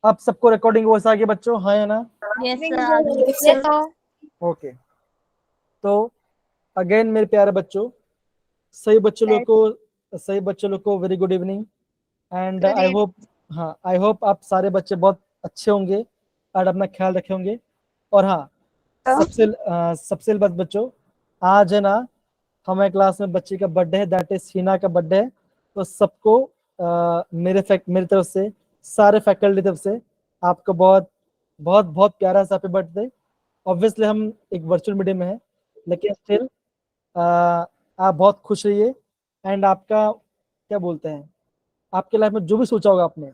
अब सबको recording voice आ गई बच्चों, हाँ या ना? Yes sir. ओके, तो अगेन मेरे प्यारे बच्चों, सही बच्चों लोग को very good evening. And I hope, हाँ आई होप आप सारे बच्चे बहुत अच्छे होंगे और अपना ख्याल रखे होंगे। और हाँ, सबसे बात बच्चों, आज है ना हमारे क्लास में बच्ची का बर्थडे है, दैट इज हिना का बर्थडे है। तो सबको मेरे तरफ से, सारे फैकल्टी तरफ से आपको बहुत बहुत बहुत प्यारा सा हैप्पी बर्थडे। ऑब्वियसली हम एक वर्चुअल मीडियम में है, लेकिन स्टिल आप बहुत खुश रहिए। एंड आपका क्या बोलते हैं, आपके लाइफ में जो भी सोचा होगा आपने,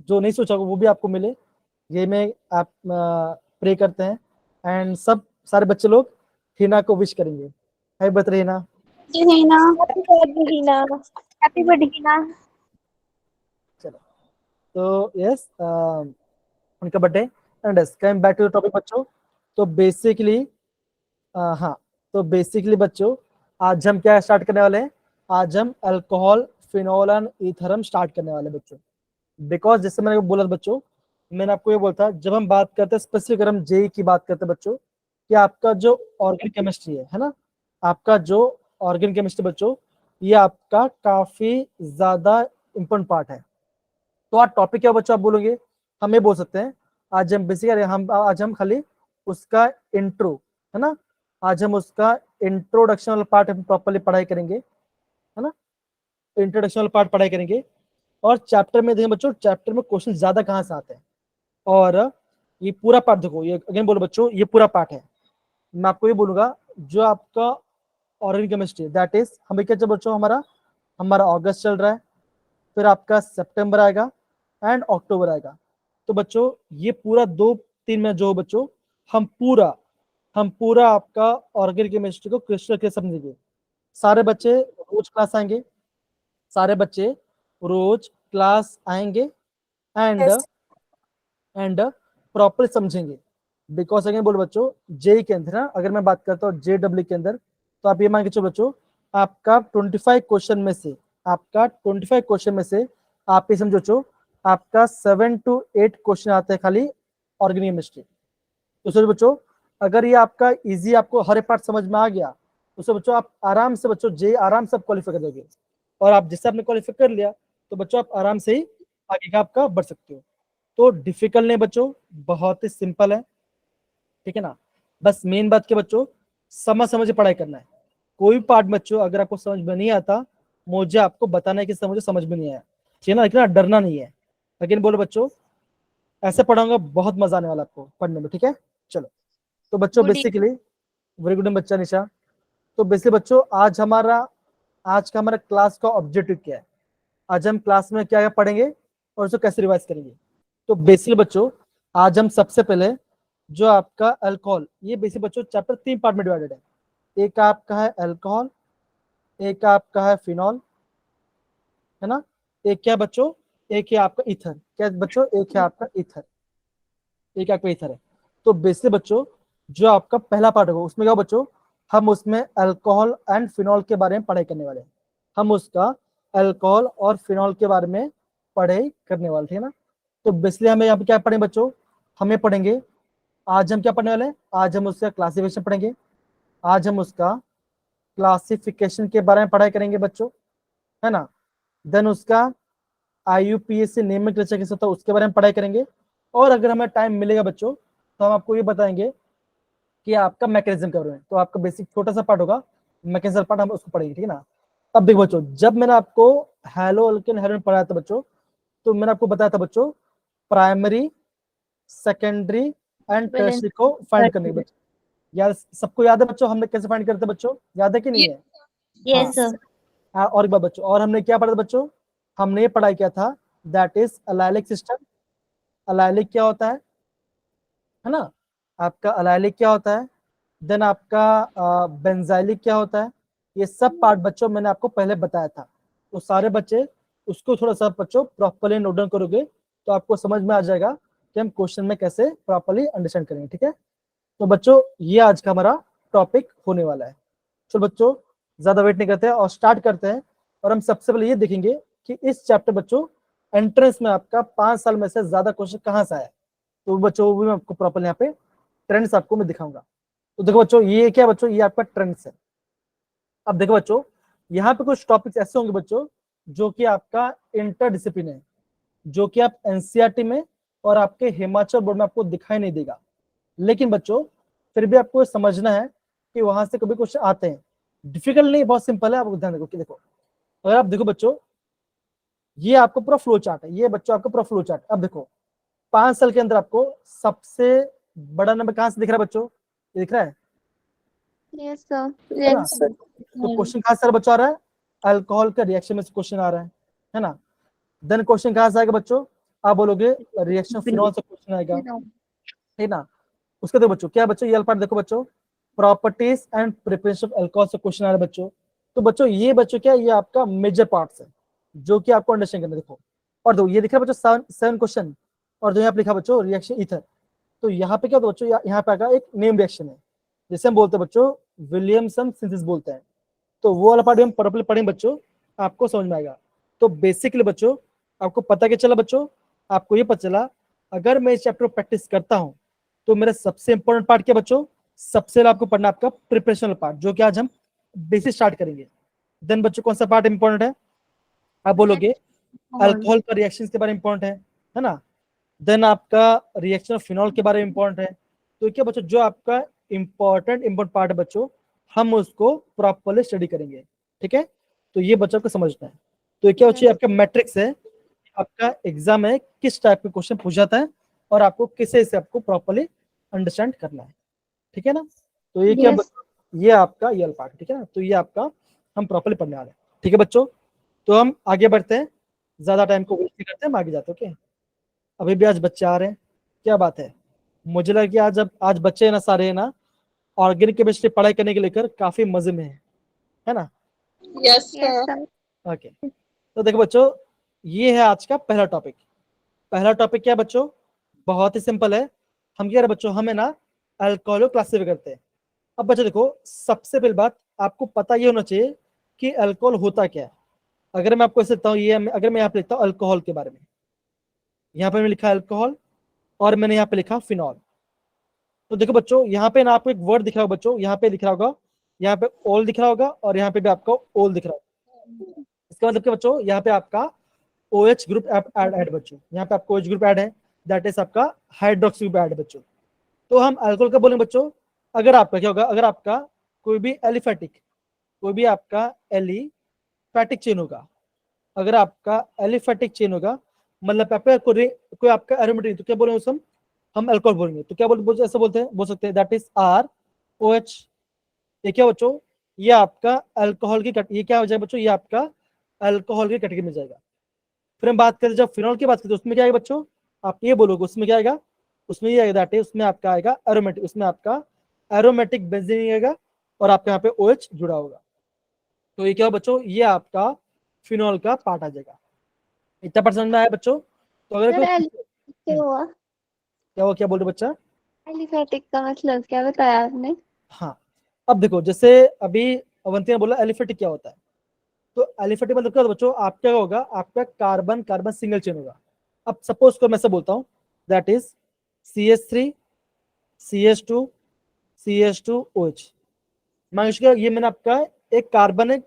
जो नहीं सोचा होगा वो भी आपको मिले, ये में आप प्रे करते हैं। एंड सब सारे बच्चे लोग हिना को विश करेंगे। Hi birthday Hina. Happy birthday Hina. चलो, तो यस उनका birthday. And yes, coming back to the topic बच्चों, तो बेसिकली हाँ, तो बेसिकली बच्चों आज हम क्या स्टार्ट करने वाले हैं, आज हम अल्कोहल, फिनोल एंड ईथर हम स्टार्ट करने वाले हैं बच्चों। बिकॉज जैसे मैंने बोला बच्चों, मैंने आपको ये बोला था, जब हम बात करते हैं स्पेसिफिक, अगर हम जेई की बात करते हैं बच्चों, कि आपका जो ऑर्गेनिक केमिस्ट्री है ना, आपका जो ऑर्गेनिक केमिस्ट्री बच्चों, ये आपका काफी ज्यादा इंपॉर्टेंट पार्ट है। तो आज टॉपिक क्या बच्चों आप बोलोगे, हम ये बोल सकते हैं, आज हम बेसिकली आज हम खाली उसका इंट्रो, है ना, आज हम उसका इंट्रोडक्शन वाला पार्ट हम प्रॉपरली पढ़ाई करेंगे, है ना, इंट्रोडक्शन वाला पार्ट पढ़ाई करेंगे। और चैप्टर में देखें बच्चों, चैप्टर में क्वेश्चन ज्यादा कहाँ से आते हैं, और ये पूरा पार्ट देखो, ये अगेन बोलो बच्चों, ये पूरा पार्ट है। मैं आपको ये बोलूंगा, जो आपका ऑर्गेनिक केमिस्ट्री, दैट इज हमें क्या बच्चों, हमारा हमारा अगस्त चल रहा है, फिर आपका सितंबर आएगा एंड अक्टूबर आएगा। तो बच्चों ये पूरा 2-3 में जो बच्चों हम पूरा आपका ऑर्गेनिक केमिस्ट्री को क्रिस्टल क्लियर समझेंगे। सारे बच्चे रोज क्लास आएंगे, सारे बच्चे रोज क्लास आएंगे एंड एंड प्रॉपर समझेंगे। बिकॉज अगेन बोलो बच्चों, जे के अंदर ना, अगर मैं बात करता हूँ JEE के अंदर, तो आप ये मान के चलो बच्चों, आपका 25 क्वेश्चन में से, आप ये समझो बच्चों, आपका 7 to 8 क्वेश्चन आते हैं खाली ऑर्गेनिक केमिस्ट्री। तो सोचो बच्चों, अगर ये आपका इजी, आपको हर एक पार्ट समझ में आ गया, तो बच्चों आप आराम से बच्चों जे आराम से क्वालिफाई कर दोगे। और आप जिससे आपने क्वालिफाई कर लिया, तो बच्चों आप आराम से ही आगे का आपका बढ़ सकते हो। तो डिफिकल्ट नहीं बच्चों, बहुत ही सिंपल है, ठीक है ना। बस मेन बात के बच्चों, समझ समझ के पढ़ाई करना है। कोई पार्ट बच्चों अगर आपको समझ में नहीं आता, मुझे आपको बताना है कि मुझे समझ में नहीं आया, ठीक है ना, लेकिन डरना नहीं है। लेकिन बोलो बच्चों, ऐसे पढ़ाऊंगा, बहुत मजा आने वाला आपको पढ़ने में, ठीक है। चलो, तो बच्चों बेसिकली, वेरी गुड बच्चा निशा। तो बेसिकली बच्चों, आज का हमारा क्लास का ऑब्जेक्टिव क्या है, आज हम क्लास में क्या क्या पढ़ेंगे और उसको कैसे रिवाइज करेंगे। तो बेसिकली बच्चों, आज हम सबसे पहले जो आपका अल्कोहल, ये बेसिक बच्चों चैप्टर 3 पार्ट में डिवाइडेड है। एक आपका है अल्कोहल, एक आपका है फिनॉल, है ना, एक क्या बच्चों, एक है आपका ईथर, क्या बच्चों, एक है आपका ईथर, एक आपका ईथर है। तो बेसिक बच्चों, जो आपका पहला पार्ट होगा उसमें क्या बच्चों, हम उसमें अल्कोहल एंड फिनॉल के बारे में पढ़ाई करने वाले हैं। हम उसका अल्कोहल और फिनॉल के बारे में पढ़ाई करने वाले थे ना। तो बेसिकली हमें यहाँ पे क्या पढ़ेंगे बच्चों, हमें पढ़ेंगे, आज हम क्या पढ़ने वाले हैं, आज हम उसका क्लासिफिकेशन पढ़ेंगे, आज हम उसका क्लासिफिकेशन के बारे में पढ़ाई करेंगे बच्चों, है ना। देन उसका IUPAC नोमेनक्लेचर कैसे होता है उसके बारे में पढ़ाई करेंगे। और अगर हमें टाइम मिलेगा बच्चों, तो हम आपको ये बताएंगे कि आपका मैकेनिज्म क्या है। तो आपका बेसिक छोटा सा पार्ट होगा मैकेनिज्म पार्ट, हम उसको पढ़ेंगे, ठीक है ना। अब देखो बच्चों, जब मैंने आपको हेलो अल्केन हेलोजन पढ़ाया था बच्चों, तो मैंने आपको बताया था बच्चों, प्राइमरी, सेकेंडरी एंड टर्शियरी को फाइंड करने के बच्चों, याद, सबको याद है बच्चों हमने कैसे फाइंड करते बच्चों, याद है कि नहीं है? Yes sir. और एक बार बच्चों, और हमने क्या पढ़ा था बच्चों, हमने ये पढ़ाई किया था, that is allylic system. Allylic क्या होता है ना, आपका अलाइलिक क्या होता है, देन आपका बेंजाइलिक क्या होता है, ये सब पार्ट बच्चों मैंने आपको पहले बताया था। तो सारे बच्चे उसको थोड़ा सा बच्चों प्रॉपरली नोट डाउन करोगे, तो आपको समझ में आ जाएगा कि हम क्वेश्चन में कैसे प्रॉपरली अंडरस्टैंड करेंगे, ठीक है। तो बच्चों ये आज का हमारा टॉपिक होने वाला है। चलो बच्चों, ज्यादा वेट नहीं करते हैं और स्टार्ट करते हैं। और हम सबसे पहले ये देखेंगे कि इस चैप्टर बच्चों एंट्रेंस में आपका 5 साल में से ज्यादा क्वेश्चन कहाँ से आया, तो बच्चों वो भी मैं आपको प्रॉपर यहाँ पे ट्रेंड्स आपको मैं दिखाऊंगा। तो देखो बच्चों ये क्या बच्चों, ये आपका ट्रेंड्स है। अब देखो बच्चों यहाँ पे कुछ टॉपिक्स ऐसे होंगे बच्चों जो कि आपका इंटरडिसिप्लिन है, जो कि आप एनसीईआरटी में और आपके हिमाचल बोर्ड में आपको दिखाई नहीं देगा, लेकिन बच्चों फिर भी आपको समझना है कि वहां से कभी क्वेश्चन आते हैं। डिफिकल्ट नहीं, बहुत सिंपल है, आप ध्यान देखो कि देखो अगर आप देखो बच्चों ये आपको पूरा फ्लो चार्ट है, ये बच्चों आपका पूरा फ्लो चार्ट। अब देखो 5 साल के अंदर आपको सबसे बड़ा नंबर कहां से दिख रहा है बच्चों, ये दिख रहा है Yes, sir. है ना? Yes, sir. तो क्वेश्चन कहां से बच्चों आ रहा है, अल्कोहल का रिएक्शन में से क्वेश्चन आ रहा है ना? देन क्वेश्चन कहां से आएगा बच्चों, आप बोलोगे रिएक्शन फिनॉल से क्वेश्चन आएगा, है ना? उसके देखो बच्चों क्या बच्चों, ये पार्ट देखो बच्चों, properties and preparation of alcohol से क्वेश्चन आ रहा है बच्चों। तो बच्चों ये बच्चों क्या, ये आपका मेजर पार्ट्स है जो कि आपको अंडरस्टैंड करना। देखो और दो ये दिख रहा है बच्चों 7 क्वेश्चन, और जो यहाँ पे लिखा बच्चों रिएक्शन ईथर, तो यहाँ पे क्या होता है बच्चों, यहाँ पे आएगा एक नेम रिएक्शन है जिसे हम बोलते हैं बच्चों विलियमसन सिंथेसिस बोलते हैं। तो वो वाला पार्ट हम प्रॉपर्ली पढ़ेंगे बच्चों, आपको समझ में आएगा। तो बेसिकली बच्चों आपको पता क्या चला बच्चों, आपको ये पता चला अगर मैं इस चैप्टर को प्रैक्टिस करता हूँ तो मेरा सबसे इंपॉर्टेंट पार्ट क्या बच्चों, सबसे पहले आपको पढ़ना आपका प्रिपरेशनल पार्ट, जो कि आज हम बेसिक स्टार्ट करेंगे। देन बच्चों कौन सा पार्ट इंपॉर्टेंट है, आप बोलोगे अल्कोहल का रिएक्शन के बारे में इंपॉर्टेंट है ना? देन आपका रिएक्शन ऑफ फिनॉल के बारे में इंपॉर्टेंट है। तो क्या बच्चों जो आपका इंपॉर्टेंट पार्ट है बच्चों, हम उसको प्रॉपर्ली स्टडी करेंगे, ठीक है? तो ये बच्चों को समझना है। तो ये क्या बच्चों आपका मैट्रिक्स है, आपका एग्जाम है किस टाइप के क्वेश्चन पूछ जाता है और आपको किसे से आपको प्रॉपर्ली अंडरस्टैंड करना है, ठीक है ना? तो ये क्या Yes. ये आपका ये पार्ट, ठीक है ना? तो ये आपका हम प्रॉपर्ली पढ़ने वाले हैं, ठीक है बच्चों? तो हम आगे बढ़ते हैं, ज्यादा टाइम को वेस्ट नहीं करते, हम आगे जाते हैं। ओके, अभी भी आज बच्चे आ रहे हैं, क्या बात है? मुझे लगा कि आज बच्चे ना सारे है ना ऑर्गेनिक केमिस्ट्री पढ़ाई करने के लेकर काफी मजे में है ना? Yes, sir. ओके, तो देखो बच्चों ये है आज का पहला टॉपिक। पहला टॉपिक क्या है बच्चों, बहुत ही सिंपल है। हम क्या है बच्चों, हमें ना अल्कोहल को क्लासिफाई करते हैं। अब बच्चों देखो सबसे पहली बात आपको पता ये होना चाहिए कि अल्कोहल होता क्या है। अगर मैं आपको ऐसे बताऊं, ये अगर मैं यहाँ पे लिखता हूँ अल्कोहल के बारे में, यहाँ पे मैंने लिखा अल्कोहल और मैंने यहाँ पे लिखा फिनॉल। तो देखो बच्चों यहाँ पे ना आपको एक वर्ड दिख रहा होगा बच्चों, यहाँ पे दिख रहा होगा, यहाँ पे ओल दिख रहा होगा और यहाँ पे भी आपका ओल दिख रहा होगा। इसका मतलब क्या बच्चों, यहाँ पे आपका OH ग्रुप ऐड बच्चों, यहाँ पे आपका OH ग्रुप ऐड है, दैट इज आपका हाइड्रोक्सी ग्रुप ऐड बच्चों। तो हम अल्कोहल का बोलेंगे बच्चों, अगर आपका क्या होगा, अगर आपका कोई भी एलिफेटिक, कोई भी आपका एलिफेटिक चेन होगा, अगर आपका एलिफेटिक चेन होगा मतलब आपका कोई आपका एरोमेटिक, तो क्या बोलेंगे उसे हम अल्कोहल बोलेंगे। तो क्या बोलते ऐसा बोलते हैं, बोल सकते हैं दैट इज ROH। ये क्या बच्चों, ये आपका अल्कोहल की ये क्या हो जाएगा बच्चों, ये आपका अल्कोहल की कैटेगरी में जाएगा। फिर हम बात करें जब फिनॉल की बात करें, उसमें क्या आएगा बच्चों, आप ये बोलोगे उसमें क्या आएगा, उसमें ये आएगा दैट इज, उसमें आपका आएगा एरोमेटिक, उसमें आपका एरोमेटिक बेंजीन आएगा और आपके यहाँ पे OH जुड़ा होगा। तो ये क्या हो बच्चों, ये आपका फिनॉल का पार्ट आ जाएगा। इतना परसेंट में आया बच्चों? तो अगर Sir, कोई क्या हुआ? क्या वो क्या बोल रहे बच्चा? एलिफेटिक का मतलब क्या बताया आपने? हाँ, अब देखो जैसे अभी अवंती ने बोला एलिफेटिक क्या होता है, तो एलिफेटिक मतलब क्या होता है बच्चों, आपका क्या होगा, आपका कार्बन कार्बन सिंगल चेन होगा। अब सपोज को मैं से बोलता हूँ that is CH3 CH2 CH2 OH। मान लीजिए ये मैंने आपका एक कार्बन है,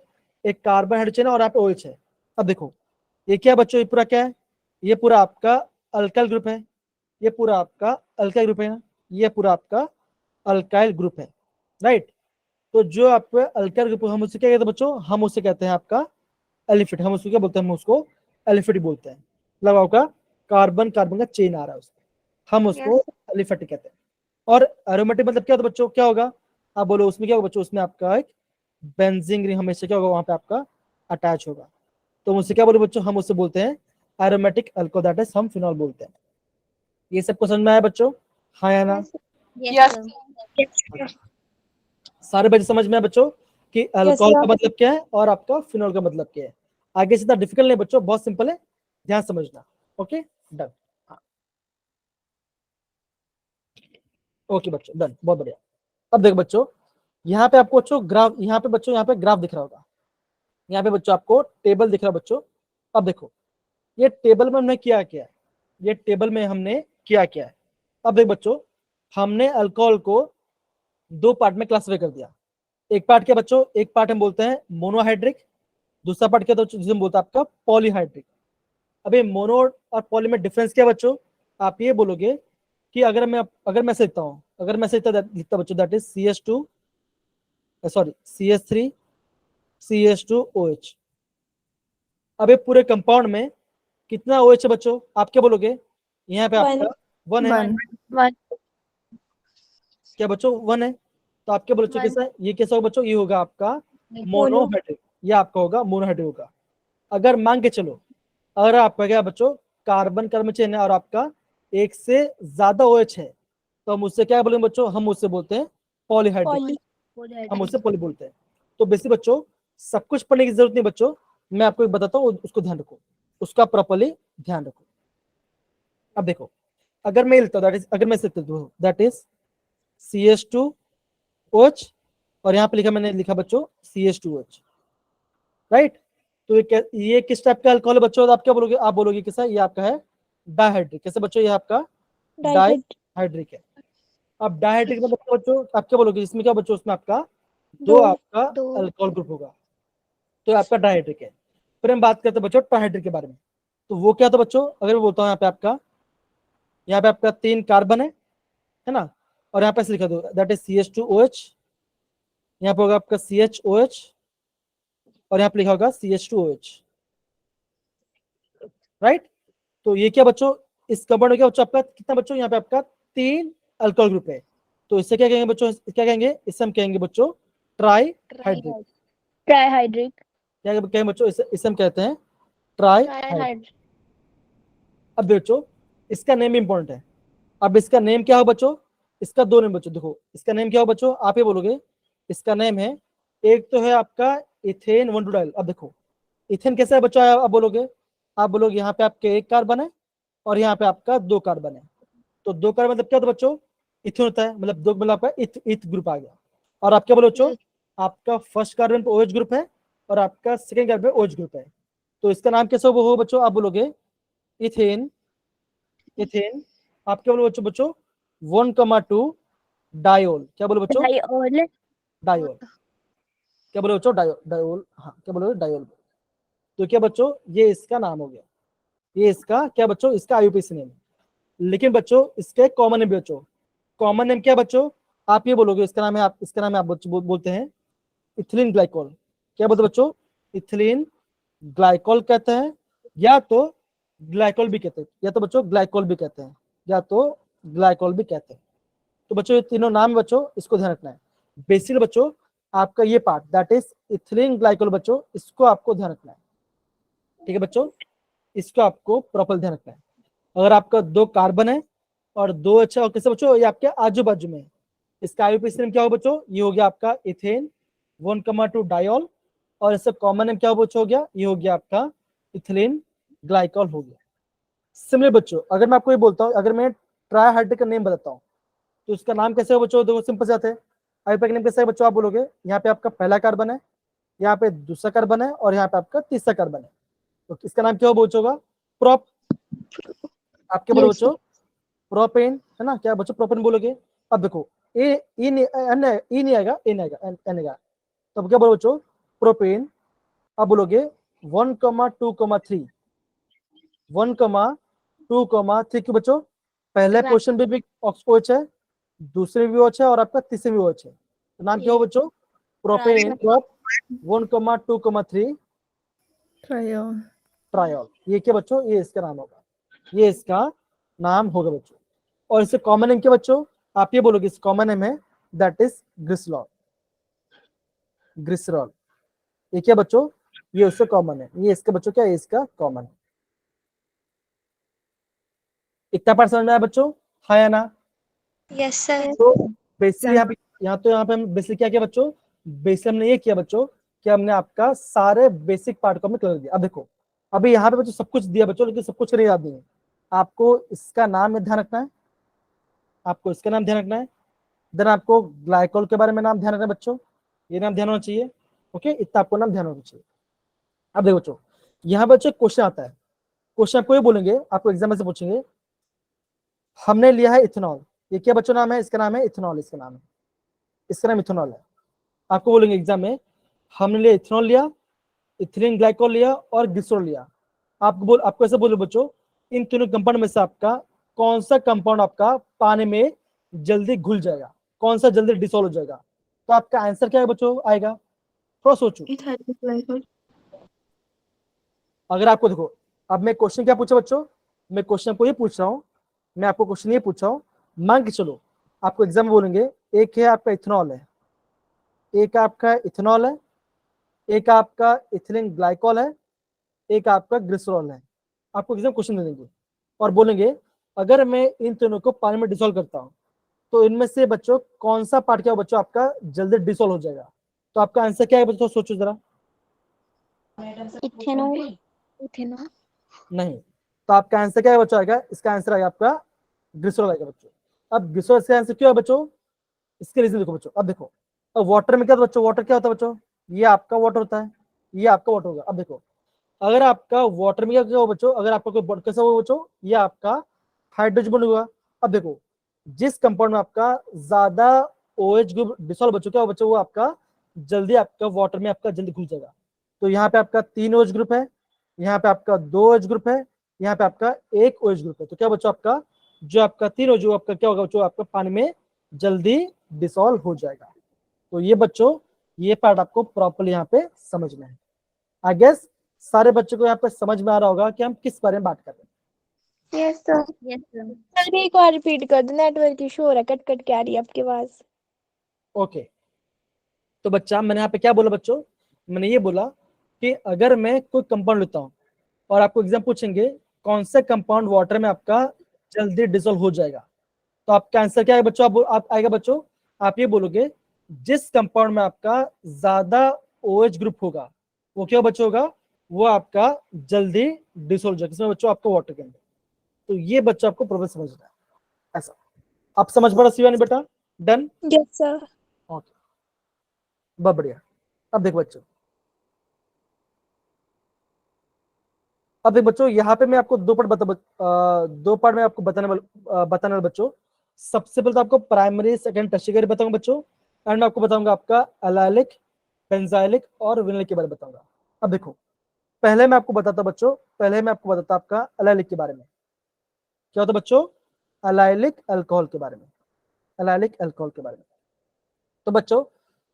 एक कार्बन हाइड्रोजन है और यहाँ पे OH है। अब देखो ये क्या बच्चों, ये पूरा क्या है, ये पूरा आपका अल्काइल ग्रुप है, ये पूरा आपका अल्काइल ग्रुप है ना, ये पूरा आपका अल्काइल ग्रुप है, राइट? तो जो आपका अल्काइल ग्रुप हम उससे क्या कहते हैं बच्चों, हम उससे कहते हैं आपका एलिफेट। हम उसको क्या बोलते हैं, हम उसको एलिफेट बोलते हैं। मतलब आपका कार्बन कार्बन का चेन आ रहा है उसमें, हम उसको एलिफेटिक कहते हैं। और एरोमेटिक मतलब क्या होता है बच्चों, क्या होगा आप बोलो, उसमें क्या होगा बच्चों, उसमें आपका एक बेंजीन रिंग हमेशा क्या होगा वहां पे आपका अटैच होगा। तो मुझसे क्या बोलो बच्चों, हम उससे बोलते हैं एरोमेटिक अल्कोहल, दैट इज हम फिनॉल बोलते हैं। ये सबको समझ में आया बच्चों, हाँ या ना? Yes, sir. सारे बच्चे समझ में आए बच्चों कि अल्कोहल sir. का मतलब क्या है और आपका फिनॉल का मतलब क्या है? आगे से इतना डिफिकल्ट नहीं बच्चों, बहुत सिंपल है, ध्यान समझना। ओके डन, ओके बच्चों डन, बहुत बढ़िया। अब देखो बच्चों यहाँ पे आपको बच्चों ग्राफ, यहाँ पे बच्चों यहाँ पे ग्राफ दिख रहा होगा, यहाँ पे बच्चों आपको टेबल दिख रहा है बच्चों। अब देखो ये टेबल में हमने किया क्या है, ये टेबल में हमने किया क्या है। अब देख बच्चों, हमने अल्कोहल को दो पार्ट में क्लासिफाई कर दिया। एक पार्ट क्या बच्चों, एक पार्ट हम बोलते हैं मोनोहाइड्रिक, दूसरा पार्ट क्या जिसे हम बोलते हैं आपका पॉलीहाइड्रिक। अभी मोनो और पॉली में डिफरेंस क्या बच्चों, आप ये बोलोगे कि अगर मैं से लिखता हूँ, अगर मैं से लिखता बच्चों that is CH2 sorry CH3 CH2OH। अब ये पूरे कंपाउंड में कितना OH है बच्चों, आप क्या बोलोगे, यहाँ पे आपका 1 है। 1 क्या बच्चों 1 है, तो आप क्या बोलोगे कैसा, ये कैसा होगा बच्चों, ये होगा आपका मोनोहाइड्रिक, ये आपका होगा मोनोहाइड्रिक होगा। अगर मान के चलो, अगर आपका क्या बच्चों कार्बन कर्म चेन है और आपका एक से ज्यादा OH है, तो हम उससे क्या बोलेंगे बच्चों, हम उससे बोलते हैं पॉलीहाइड्रिक, हम उससे पॉली बोलते हैं। तो बेसिक बच्चों सब कुछ पढ़ने की जरूरत नहीं बच्चों, मैं आपको एक बताता हूँ, उसको ध्यान रखो, उसका प्रॉपर्ली ध्यान रखो। अब देखो, अगर मैं लिखता हूँ अगर मैं दैट इज CH2OH और यहाँ पे लिखा मैंने लिखा बच्चों CH2OH, राइट। तो ये किस टाइप का अल्कोहल है बच्चों, आप क्या बोलोगे, आप बोलोगे कैसा, ये आपका है डाइहाइड्रिक। कैसे बच्चों, ये आपका डाइहाइड्रिक है। अब डाइहाइड्रिक मतलब क्या बच्चों, आप क्या बोलोगे, इसमें क्या बच्चों, उसमें आपका दो आपका अल्कोहल ग्रुप होगा, तो आपका डाइहाइड्रिक है। फिर हम बात करते हैं बच्चों ट्राइहाइड्रिक के बारे में। तो वो क्या था बच्चों, अगर मैं बोलता हूँ यहाँ पे आपका 3 कार्बन है ना, और यहाँ पे से लिखा दो दैट इज CH2OH, यहाँ पे होगा आपका CHOH और यहाँ पे लिखा होगा CH2OH, राइट। तो ये क्या बच्चों, इस कंपाउंड में क्या बच्चों आपका कितना बच्चों, यहाँ पे आपका 3 अल्कोहल ग्रुप है। तो इससे क्या कहेंगे बच्चों, क्या कहेंगे, इससे हम कहेंगे बच्चों ट्राइहाइड्रिक। क्या कहेंगे बच्चों, इससे हम कहते हैं ट्राइहाइड्रिक। अब बच्चों इसका नेम इंपॉर्टेंट है। अब इसका नेम क्या हो बच्चों, इसका दो नेम बच्चों, देखो इसका नेम क्या हो बच्चों, आप ये बोलोगे इसका नेम है, एक तो है आपका इथेन 1 2 अब देखो इथेन कैसा है बच्चों, आप बोलोगे यहाँ पे आपके एक कार्बन है और यहाँ पे आपका 2 कार्बन है। तो 2 कार्बन मतलब क्या होता है बच्चों, इथेन होता है, मतलब 2 मतलब आपका इथ ग्रुप आ गया। और आप क्या बोलो बच्चों, आपका फर्स्ट कार्बन पे OH ग्रुप है और आपका सेकेंड कार्बन पे OH ग्रुप है। तो इसका नाम कैसे हो बच्चों, आप बोलोगे इथेन, इथेन आप क्या बोलो बच्चों 1,2 डायोल। क्या बोलो बच्चों, डायोल। क्या बोलो बच्चों, डायोल, हाँ क्या बोलो डायोल। तो क्या बच्चों, ये इसका नाम हो गया, ये इसका क्या बच्चों, इसका IUPAC नेम है। लेकिन बच्चों इसके कॉमन नेम बच्चों, कॉमन नेम क्या बच्चों, आप ये बोलोगे इसका नाम है, आप इसका नाम है, आप बच्चों बोलते हैं इथिलीन ग्लाइकोल। क्या बोलते बच्चों, इथिलीन ग्लाइकोल कहते हैं, या तो ग्लाइकोल भी कहते हैं, या तो बच्चों ग्लाइकोल भी कहते हैं, या तो ग्लाइकोल भी कहते हैं। तो बच्चों ये तीनों नाम है बच्चों, इसको ध्यान रखना है। बेसिक बच्चों आपका ये part that is ethylene glycol बच्चों, इसको आपको ध्यान रखना है, ठीक है बच्चों, इसको आपको प्रॉपर ध्यान रखना है। अगर आपका 2 कार्बन है और 2 अच्छा और कैसे बच्चों, ये आपके आजू बाजू में, इसका IUPAC नेम क्या हो बच्चों, ये हो गया आपका इथेन 1,2 डायोल, और इससे कॉमन नेम क्या हो बच्चों, हो गया ये हो गया आपका इथिलीन ग्लाइकोल हो गया। सिमिलर बच्चों अगर मैं आपको ये बोलता हूँ, अगर मैं ट्राइहाइड्रिक का नेम बताता हूँ, तो इसका नाम कैसे हो बच्चों, देखो सिंपल जाते हैं। IUPAC नेम कैसे है बच्चों, आप बोलोगे यहाँ पे आपका पहला कार्बन है, यहाँ पे दूसरा कार्बन है और यहाँ पे आपका तीसरा कार्बन है। तो इसका नाम क्या हो बच्चों होगा, प्रोप। आप क्या बोलो बच्चों, प्रोपेन है ना, क्या बच्चों प्रोपेन बोलोगे। अब देखो ई नहीं आएगा, ए नहीं आएगा, एन आएगा। तो अब क्या बोलो बच्चों, प्रोपेन। अब बोलोगे 1,2,3 1,2,3 क्यों बच्चों, पहले पोर्शन में भी OH है, दूसरे में भी OH है और आपका तीसरे में भी OH है। तो नाम क्या हो बच्चों, प्रोपेन प्रोप 1,2,3 ट्रायोल। ये क्या बच्चों, ये इसका नाम होगा, ये इसका नाम होगा बच्चों। और इससे कॉमन नेम क्या बच्चों, आप ये बोलोगे इस कॉमन नेम है दैट इज ग्लिसरॉल, ग्लिसरॉल। ये क्या बच्चों, ये उससे कॉमन है, ये इसका बच्चों क्या है, इसका कॉमन है। इतना पार्ट समझ में आया बच्चों, हाँ या ना। Yes sir. तो बेसिकली यहाँ पे हम बेसिक क्या किया बच्चों, बेसिक हमने ये किया बच्चों कि हमने आपका सारे बेसिक पार्ट को हमने कर दिया। अब देखो अभी यहाँ पे बच्चों सब कुछ दिया बच्चों, लेकिन सब कुछ नहीं याद नहीं है। आपको इसका नाम ध्यान रखना है, आपको इसका नाम ध्यान रखना है, देन आपको ग्लाइकोल के बारे में नाम ध्यान रखना है बच्चों, ये नाम ध्यान होना चाहिए, ओके, इतना आपको नाम ध्यान होना चाहिए। अब देखो बच्चों यहाँ बच्चों क्वेश्चन आता है, क्वेश्चन आपको ये बोलेंगे, आपको एग्जाम में से पूछेंगे, हमने लिया है इथेनॉल, ये क्या बच्चों नाम है, इसका नाम है इथेनॉल, इसका नाम है, इसका नाम इथेनॉल है। आपको बोलेंगे एग्जाम में, हमने लिया इथेनॉल लिया, इथिलीन ग्लाइकोल लिया और ग्लिसरॉल लिया। आपको ऐसे बोलो बच्चों, इन तीनों कंपाउंड में से आपका कौन सा कंपाउंड आपका पानी में जल्दी घुल जाएगा, कौन सा जल्दी डिसॉल्व हो जाएगा, तो आपका आंसर क्या है बच्चों आएगा, थोड़ा सोचो। अगर आपको देखो, अब मैं क्वेश्चन क्या पूछा बच्चों, मैं क्वेश्चन आपको ये पूछ रहा हूँ, मैं आपको क्वेश्चन ये पूछ रहा हूँ, मान के चलो आपको एग्जाम में बोलेंगे एक है आपका इथेनॉल है, एक आपका इथेनॉल है, एक आपका इथिलीन ग्लाइकोल है, एक आपका ग्लिसरॉल है। आपको एग्जाम क्वेश्चन दे देंगे और बोलेंगे अगर मैं इन तीनों को पानी में डिसॉल्व करता हूँ तो इनमें से बच्चों कौन सा पार्ट क्या बच्चों आपका जल्दी डिसॉल्व हो जाएगा, तो आपका आंसर क्या है बच्चों, सोचो जरा। इथेनॉल। इथेनॉल। नहीं, तो आपका आंसर क्या है बच्चों आएगा, इसका आंसर आएगा आपका ग्लिसरॉल आएगा बच्चों। अब ग्लिसरॉल इसका आंसर क्यों है बच्चों, इसके रीजन देखो बच्चों। अब देखो, अब वाटर में क्या बच्चों, वाटर क्या होता है बच्चों, ये आपका वाटर होता है, ये आपका वाटर होगा। अब देखो, अगर आपका वाटर में क्या हो बच्चों, अगर आपका कोई कैसा होगा बच्चों, ये आपका हाइड्रोजन बॉन्ड हुआ। अब देखो, जिस कंपाउंड में आपका ज्यादा OH ग्रुप डिसॉल्व बच्चों क्या हो बच्चों, वो आपका जल्दी आपका वाटर में आपका जल्दी घुल जाएगा। तो यहाँ पे आपका 3 OH ग्रुप है, यहाँ पे आपका 2 OH ग्रुप है, यहाँ पे आपका 1 OH ग्रुप है। तो क्या बच्चों आपका जो आपका 3 OH आपका क्या होगा बच्चों, आपका पानी में जल्दी डिसॉल्व हो जाएगा। तो ये बच्चों, ये पार्ट आपको प्रॉपर्ली यहाँ पे समझना है। आई गेस सारे बच्चों को यहाँ पे समझ में आ रहा होगा कि हम किस बारे में बात कर रहे हैं। Yes sir. Yes sir. Sir एक बार रिपीट कर दो, नेटवर्क इशू हो रहा है, कट कट के आ रही है आपकी आवाज। ओके, तो बच्चा मैंने यहाँ पे क्या बोला बच्चों, मैंने ये बोला कि अगर मैं कोई कंपाउंड लेता हूँ और आपको एग्जाम पूछेंगे कौन से कंपाउंड वाटर में आपका जल्दी डिसॉल्व हो जाएगा, तो आपका आंसर क्या है बच्चों, आप आएगा बच्चों, आप ये बोलोगे जिस कंपाउंड में आपका ज्यादा OH ग्रुप होगा वो क्या बच्चों होगा, वो आपका जल्दी डिसॉल्व हो जाएगा, किसमें बच्चों, आपको वाटर के अंदर। तो ये बच्चों आपको प्रॉब्लम समझना है, ऐसा आप समझ पड़ा शिवानी बेटा, डन। Yes sir. ओके, बहुत बढ़िया। अब देखो बच्चों, अब देखो बच्चों, यहाँ पे मैं आपको दो पार्ट में आपको बताने वाला बच्चों। सबसे पहले तो आपको प्राइमरी सेकंड टर्शियरी बताऊंगा बच्चों, एंड मैं आपको बताऊंगा आपका एलाइलिक, बेंजाइलिक और विनाइलिक के बारे में बताऊंगा। अब देखो, पहले मैं आपको बताता बच्चों, पहले मैं आपको बताता आपका एलाइलिक के बारे में। क्या होता है बच्चों, एलाइलिक अल्कोहल के बारे में, एलाइलिक अल्कोहल के बारे में। तो बच्चों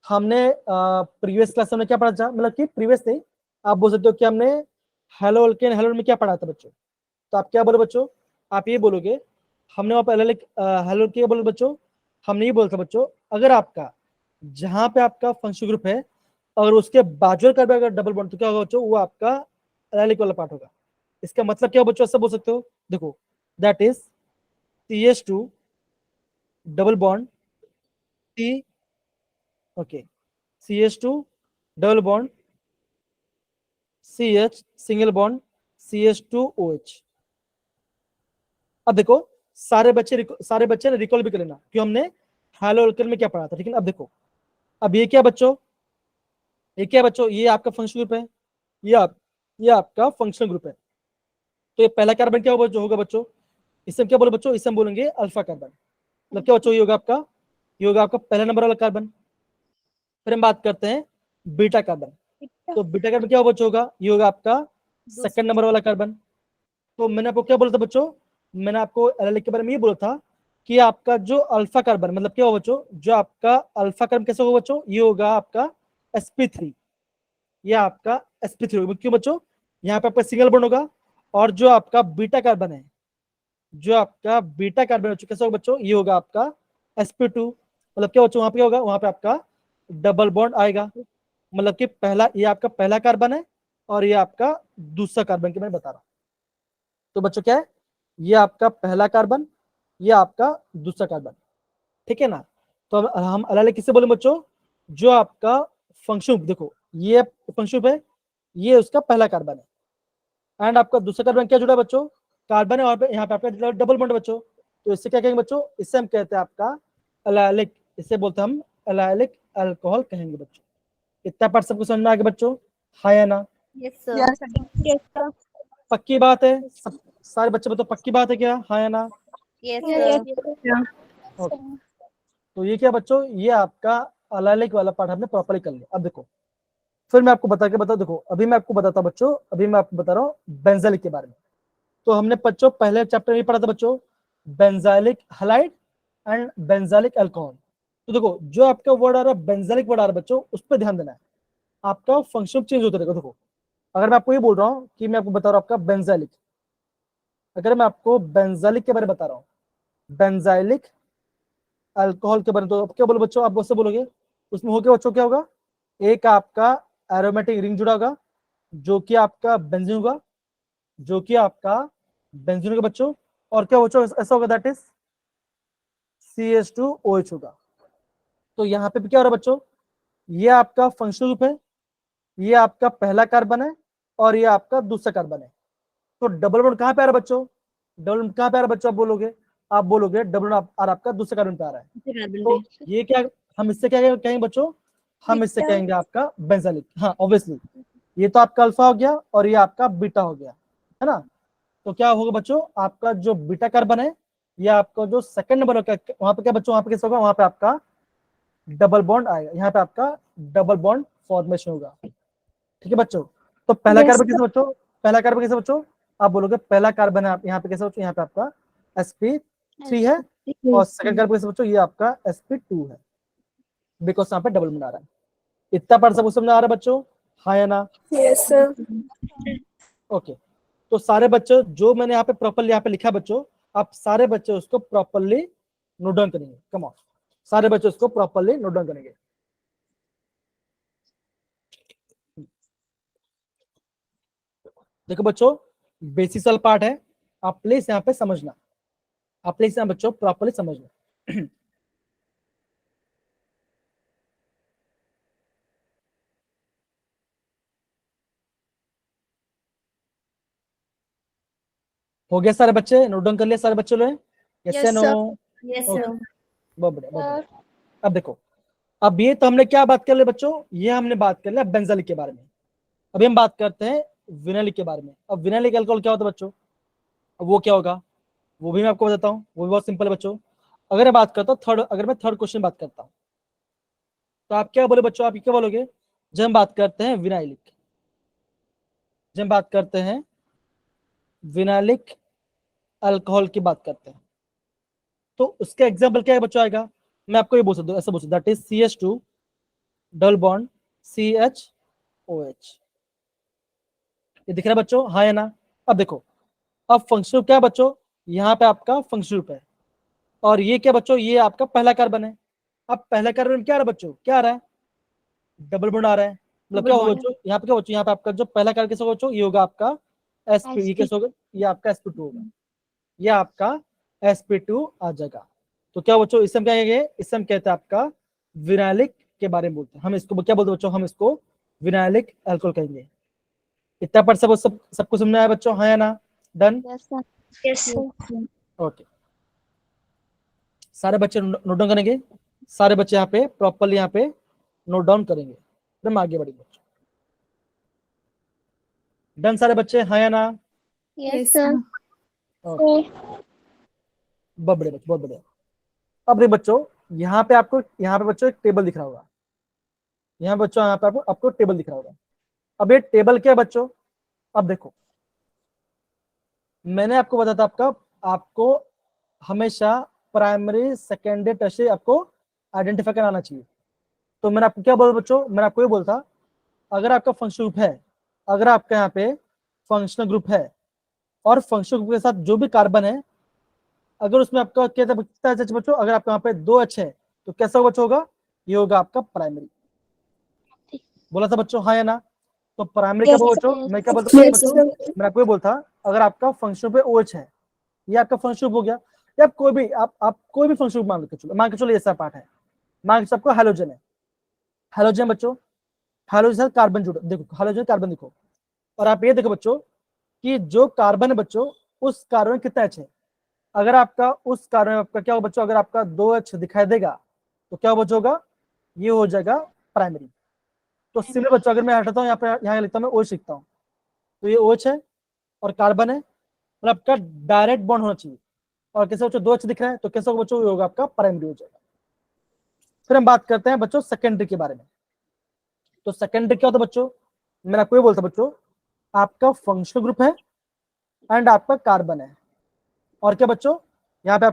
हमने प्रीवियस क्लास में क्या पढ़ा था, मतलब कि प्रीवियस नहीं, आप बोल सकते हो कि हमने हेलो अल्केन हेलो में क्या पढ़ा था बच्चों। तो आप क्या बोलो बच्चों, आप ये बोलोगे, हमने वहां पर एलाइलिक हेलो क्या बोलो बच्चों, हमने ये बोला था बच्चों, अगर आपका जहां पे आपका फंक्शनल ग्रुप है और उसके बाजू का अगर डबल बॉन्ड, तो क्या होगा बच्चों, वो आपका एलाइलिक वाला पार्ट होगा। इसका मतलब क्या बच्चों, ऐसा बोल सकते हो, देखो that is CH2 double bond C, okay, CH2 double bond CH single bond CH2OH। अब देखो सारे बच्चे ने रिकॉल भी कर लेना कि हमने हेलो अल्केन में क्या पढ़ा था, ठीक है। अब देखो, अब ये क्या बच्चों, ये क्या बच्चों, ये आपका फंक्शनल ग्रुप है, ये आपका फंक्शनल ग्रुप है। तो ये पहला कार्बन क्या होगा, जो होगा बच्चों, इसे हम क्या बोले बच्चों, इसे हम बोलेंगे अल्फा कार्बन। मतलब क्या बच्चों, ये होगा आपका, ये होगा आपका पहला नंबर वाला कार्बन। फिर हम बात करते हैं बीटा कार्बन। तो बीटा कार्बन क्या होगा बच्चों, होगा ये होगा आपका सेकंड नंबर वाला कार्बन। तो मैंने आपको क्या बोला था बच्चों, मैंने आपको एलाइलिक के बारे में ये बोला था कि आपका जो अल्फा कार्बन, मतलब क्या होगा बच्चों, जो आपका अल्फा कार्बन कैसे होगा बच्चों, ये होगा आपका sp3, ये आपका sp3 होगा। क्यों बच्चों, यहाँ पे आपका सिंगल बॉन्ड होगा, और जो आपका बीटा कार्बन है, जो आपका बीटा कार्बन कैसा होगा बच्चों, ये होगा आपका sp2। मतलब क्या बच्चों, वहां पे क्या होगा, वहां पे आपका डबल बॉन्ड आएगा। मतलब कि पहला, ये आपका पहला कार्बन है और ये आपका दूसरा कार्बन की मैं बता रहा हूं। तो बच्चों क्या है, ये आपका पहला कार्बन, ये आपका दूसरा कार्बन, ठीक है ना। तो अब हम एलाइलिक किससे बोले बच्चों, जो आपका फंक्शन, देखो ये फंक्शन है, ये उसका पहला कार्बन है, एंड आपका दूसरा कार्बन क्या जुड़ा है बच्चों, कार्बन है, और यहाँ पे आपका डबल बॉन्ड बच्चों। तो इससे क्या कहेंगे बच्चों, इससे हम कहते हैं आपका एलाइलिक, इसे बोलते हैं हम एलाइलिक अल्कोहल कहेंगे बच्चों। इतना पार्ट सबको समझ में आ गया बच्चों, हाँ या ना। Yes sir. Yes sir. पक्की बात है? सब सारे बच्चे बताओ पक्की बात है क्या, हाँ या ना? Yes, Yes, sir. ओके, तो ये क्या बच्चों, ये आपका अलाइलिक वाला पार्ट हमने प्रॉपर्ली कर लिया। अब देखो फिर मैं आपको बता, देखो अभी मैं आपको बताता हूँ बच्चों, अभी मैं आपको बता रहा हूँ बेंजाइलिक के बारे में। तो हमने बच्चों पहले चैप्टर में पढ़ा था बच्चों benzylic halide and benzylic alcohol. तो देखो जो आपका वर्ड आ रहा है बेंजाइलिक वर्ड आ रहा है बच्चों, उस पर ध्यान देना है, आपका फंक्शन चेंज होता रहेगा। देखो अगर मैं आपको ये बोल रहा हूँ कि मैं आपको बता रहा हूँ आपका बेंजाइलिक, अगर मैं आपको बेंजाइलिक के बारे में बता रहा हूँ, बेंजाइलिक अल्कोहल के बारे में, तो क्या बोलो बच्चों, आप उससे बोलोगे उसमें हो क्या बच्चों, क्या होगा, एक आपका एरोमेटिक रिंग जुड़ा होगा जो कि आपका बेंजीन होगा, जो कि आपका बेंजीन होगा बच्चों, और क्या बच्चों ऐसा होगा दैट इज CH2OH होगा। तो यहाँ पे क्या हो रहा है बच्चों, ये आपका फंक्शनल ग्रुप है, ये आपका पहला कार्बन है और ये आपका दूसरा कार्बन है। तो डबल बॉन्ड कहाँ पे आ रहा है बच्चों, डबल बॉन्ड कहाँ पे आ रहा है बच्चों, आप बोलोगे डबल बॉन्ड आपका दूसरा कार्बन पे आ रहा है। तो ये क्या, हम इससे क्या कहेंगे बच्चों, हम इससे बीटा। कहेंगे आपका बेंजाइलिक। हाँ ऑब्वियसली, ये तो आपका अल्फा हो गया और ये आपका बीटा हो गया, है ना। तो क्या होगा बच्चों, आपका जो बीटा कार्बन है, या आपका जो सेकंड नंबर होगा, वहां पे क्या बच्चों, वहां पे कैसा होगा, वहां पे आपका डबल बॉन्ड आएगा, यहाँ पे आपका डबल बॉन्ड फॉर्मेशन होगा। ठीक है बच्चों, तो पहला Yes, कार्बन कैसे बच्चों, पहला कार्बन कैसे बच्चों, आप बोलोगे पहला कार्बन है, आप यहाँ पे कैसे बच्चों, यहाँ पे आपका sp3 है, और सेकंड कार्बन कैसे बच्चों, ये आपका sp2 है, बिकॉज यहाँ पे डबल बॉन्ड आ रहा है। इतना पार्ट सब समझ आ रहा है बच्चों, हाँ या ना? yes, sir. ओके, तो सारे बच्चों जो मैंने यहाँ पे प्रॉपरली यहाँ पे लिखा है बच्चों, आप सारे बच्चे उसको प्रॉपरली नोट डाउन करेंगे। कम ऑन, सारे बच्चे उसको प्रॉपरली नोट डाउन करेंगे। देखो बच्चों बेसिक वाला पार्ट है, आप प्लीज यहाँ पे समझना, आप प्लीज यहाँ बच्चों प्रॉपरली समझना। हो गया सारे बच्चे, नोट डाउन कर लिया सारे बच्चों ने? यस या Yes, no? sir. Yes, okay, sir. बहुत बढ़िया बहुत बढ़िया। अब देखो, अब ये तो हमने क्या बात कर लिया बच्चों, ये हमने बात कर लिया बेंजाइलिक के बारे में। अभी हम बात करते हैं विनाइलिक के बारे में। अब विनाइलिक अल्कोहल क्या होता है बच्चों, अब वो क्या होगा वो भी मैं आपको बताता हूँ, वो भी बहुत सिंपल है बच्चों। अगर मैं बात करता हूँ थर्ड, अगर मैं थर्ड क्वेश्चन बात करता हूँ, तो आप क्या बोले बच्चों, आप क्या बोलोगे, जब हम बात करते हैं विनाइलिक, जब हम बात करते हैं विनाइलिक अल्कोहल की बात करते हैं, तो उसका एग्जाम्पल क्या है बच्चों आएगा, मैं आपको ये बोल सकता हूँ, ऐसा बोल सकता हूँ, that is CH2 double bond CHOH। ये दिख रहा है बच्चों, हाँ या ना? अब देखो, अब फंक्शन ग्रुप क्या है बच्चों, यहाँ पे आपका फंक्शन ग्रुप है, और ये क्या बच्चों, ये आपका पहला कार्बन है। अब पहला कार्बन में क्या आ रहा है बच्चों, क्या आ रहा है, डबल बॉन्ड आ रहा है। मतलब क्या होगा बच्चों, यहाँ पे क्या बच्चों, यहाँ पे आपका जो पहला कार्बन कैसा होगा बच्चों, ये होगा आपका sp, ये कैसा होगा, ये आपका sp2 होगा, ये आपका sp2 आ जाएगा। तो क्या बच्चों, इससे हम क्या कहेंगे, इससे हम कहते हैं आपका विनाइलिक के बारे में बोलते हैं, हम इसको क्या बोलते हैं बच्चों, हम इसको विनाइलिक अल्कोहल कहेंगे। इतना पर सबको समझ में आया बच्चों, हाँ या ना? Done? Yes, sir. Yes, sir. Okay, सारे बच्चे नोट डाउन करेंगे, सारे बच्चे यहाँ पे प्रॉपरली यहाँ पे नोट डाउन करेंगे, फिर हम आगे बढ़ेंगे। डन सारे बच्चे, हाँ या ना? Yes, sir. ओके, बहुत बढ़िया बच्चे, बहुत बढ़िया। अब देखो बच्चों, यहाँ पे आपको, यहाँ पे बच्चों एक टेबल दिख रहा होगा, यहाँ बच्चों यहाँ पे आपको टेबल दिख रहा होगा। अब ये टेबल क्या है बच्चों, अब देखो मैंने आपको बताया था आपको हमेशा प्राइमरी सेकेंडरी टर्शियरी आपको आइडेंटिफाई कराना चाहिए। तो मैंने आपको क्या बोला बच्चों, मैंने आपको ये बोलता, अगर आपका फंक्शनल ग्रुप है, अगर आपका यहाँ पे फंक्शनल ग्रुप है और फंक्शनल ग्रुप के साथ जो भी कार्बन है, अगर उसमें आपका क्या बच्चों, अगर आपका यहाँ पे 2 H है, तो कैसा बच्चों होगा, ये होगा आपका प्राइमरी। बोला था बच्चों, हाँ या ना? तो प्राइमरी क्या Yes, होगा sir. बच्चों, मैं क्या बोलता Yes, बच्चों, sir. मैं आपको ये बोलता, अगर आपका फंक्शन पे OH है, ये आपका फंक्शन हो गया, या कोई भी आप कोई भी फंक्शन मान के चलो ऐसा पार्ट है, मान के सबको हेलोजन है, हेलोजन बच्चों, हेलोजन कार्बन जुड़ा, देखो हेलोजन कार्बन देखो, और आप ये देखो बच्चों कि जो कार्बन है बच्चों, उस कार्बन में कितना H है। अगर आपका उस कार्बन में आपका क्या होगा बच्चों, अगर आपका 2H दिखाई देगा, तो क्या बच्चों होगा, ये हो जाएगा प्राइमरी। तो सिमिलर बच्चों, अगर मैं हटाता हूँ यहाँ पे, यहाँ लिखता हूँ मैं OH लिखता हूँ, तो ये OH है, और कार्बन है, मतलब आपका डायरेक्ट बॉन्ड होना चाहिए। और कैसे बच्चों 2 H दिख रहा है, तो कैसे होगा बच्चों, ये होगा आपका प्राइमरी हो जाएगा। फिर हम बात करते हैं बच्चों सेकेंडरी के बारे में। तो सेकेंडरी क्या होता है बच्चों, मैंने आपको ये बोलता बच्चों, आपका फंक्शनल ग्रुप है एंड आपका कार्बन है, और क्या बच्चों, यहाँ पे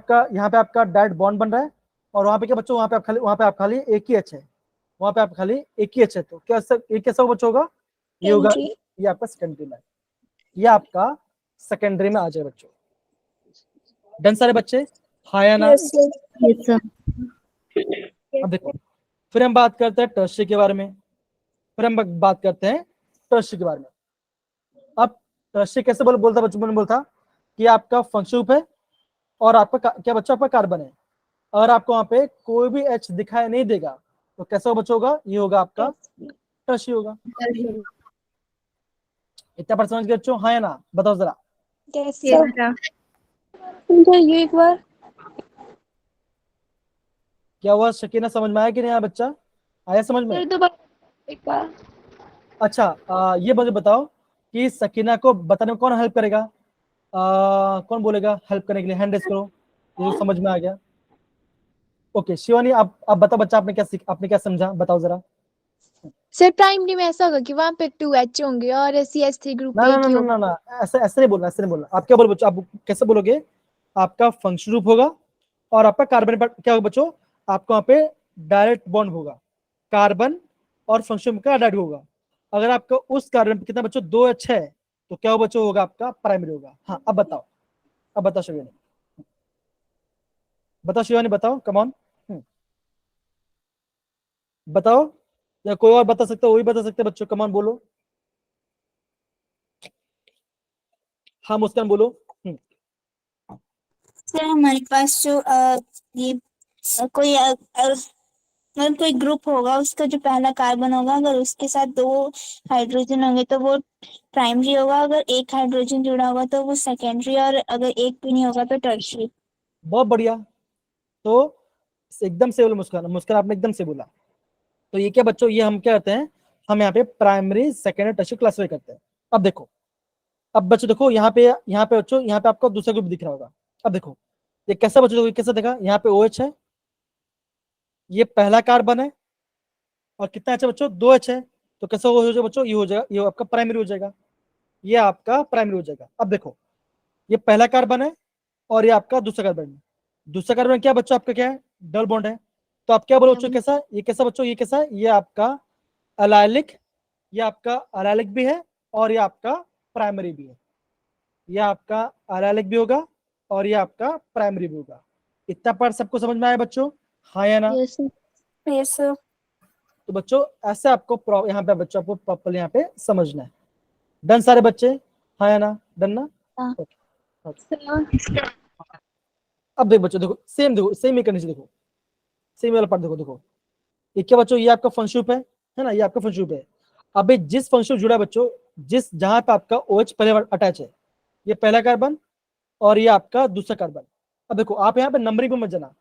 आपका डायरेक्ट बॉन्ड बन रहा है, और वहां पे क्या बच्चों, वहां पे आप खाली एक ही एच है, वहां पे आप खाली एक ही एच है। तो क्या ये कैसा बच्चों होगा, ये होगा, सेकेंडरी। ये आपका सेकेंडरी में, ये आपका सेकेंडरी में आ जाए बच्चों। डन सारे बच्चे, हाँ या ना? Yes sir. Yes, sir. अब देखो, फिर हम बात करते हैं टर्शियरी के बारे में। फिर हम बात करते हैं टर्शियरी के बारे में। अब टर्शियरी कैसे बोलता बच्चों, मैंने बोलता कि आपका फंक्शन ग्रुप है और आपका क्या बच्चों, आपका कार्बन है। अगर आपको वहां पे कोई भी एच दिखाई नहीं देगा, तो कैसा बच्चों होगा, ये होगा आपका टर्शियरी होगा। इतना पर समझ गए बच्चों, हाँ या ना? बताओ जरा। Yes Yes, sir. sir. समझाइए एक बार। क्या हुआ शकीना, समझ में आया कि नहीं आया बच्चा, आया समझ में? सर दोबारा एक बार। अच्छा, ये मुझे बताओ कि सकीना को बताने में कौन हेल्प करेगा, कौन बोलेगा हेल्प करने के लिए, हैंड रेस करो, ये जो समझ में आ गया। ओके शिवानी, आप बताओ बच्चा, आपने क्या समझा, बताओ जरा। सर प्राइमरी में ऐसा होगा कि वहां पे 2H होंगे और CH3 ग्रुप ना पे ना एक ना ही ना होगा। ना ना, ऐसे ऐसे नहीं बोलना, ऐसे नहीं बोलना। आप क्या बोलो बच्चों, आप कैसे बोलोगे, आपका फंक्शन ग्रुप होगा और आपका कार्बन पर क्या होगा बच्चों, आपको वहां पे डायरेक्ट बॉन्ड होगा, कार्बन और फंक्शन का डायरेक्ट होगा। अगर आपका उस कार्बन पे कितना बच्चों, 2 H है, तो क्या होगा बच्चों, होगा आपका प्राइमरी होगा। हाँ अब बताओ, अब बताओ शिवानी, बताओ शिवानी, बताओ कम ऑन, बताओ, या कोई और बता सकता है, वो भी बता सकते हैं बच्चों, कम ऑन बोलो। हाँ मुस्कान बोलो। सर हमारे पास जो ये कोई अगर कोई ग्रुप होगा, उसका जो पहला कार्बन होगा, अगर उसके साथ 2 हाइड्रोजन होंगे तो वो प्राइमरी होगा, अगर एक हाइड्रोजन जुड़ा होगा तो वो सेकेंडरी, और अगर एक भी नहीं होगा तो टर्शियरी। बहुत बढ़िया, तो एकदम से बोलो मुस्कान, मुस्कान आपने एकदम से बोला। तो ये क्या बच्चों, ये हम क्या करते हैं, हम यहाँ पे प्राइमरी सेकेंडरी टर्शियरी क्लासिफाई करते हैं। अब देखो, अब बच्चों देखो, यहाँ पे बच्चों, यहाँ पे आपको दूसरा ग्रुप दिख रहा होगा। अब देखो ये कैसा बच्चों, देखो कैसा देखा, यहाँ पे OH है, ये पहला कार्बन है, और कितना H है बच्चों, 2H है, तो कैसा हो जाएगा बच्चों, ये हो जाएगा, ये आपका प्राइमरी हो जाएगा, ये आपका प्राइमरी हो जाएगा। अब देखो, ये पहला कार्बन है और ये आपका दूसरा कार्बन है। दूसरा कार्बन क्या बच्चों, आपका क्या है, डबल बॉन्ड है। तो आप क्या बोलो बच्चों, कैसा, ये कैसा बच्चों, ये कैसा है, ये आपका अलाइलिक, ये आपका अलाइलिक भी है और ये आपका प्राइमरी भी है। ये आपका अलाइलिक भी होगा और ये आपका प्राइमरी भी होगा। इतना पार्ट सबको समझ में आया बच्चों, हाँ या ना? Yes sir. Yes sir. तो बच्चों ऐसे आपको यहाँ पे बच्चों आपको प्रॉपर यहाँ पे समझना है। डन सारे बच्चे, हाँ या ना? डन ना? हाँ। ओके। अब देखो बच्चों, देखो सेम ही करनी चाहिए, देखो सेम वाला पार्ट, देखो ये क्या बच्चों, ये आपका फंक्शन ग्रुप है ना, ये आपका फंक्शन ग्रुप है। अभी जिस फंक्शन जुड़ा है बच्चों, जिस जहां पे आपका OH पहले अटैच है, ये पहला कार्बन और ये आपका दूसरा कार्बन। अब देखो आप यहाँ पे नंबरिंग पे मत जाना,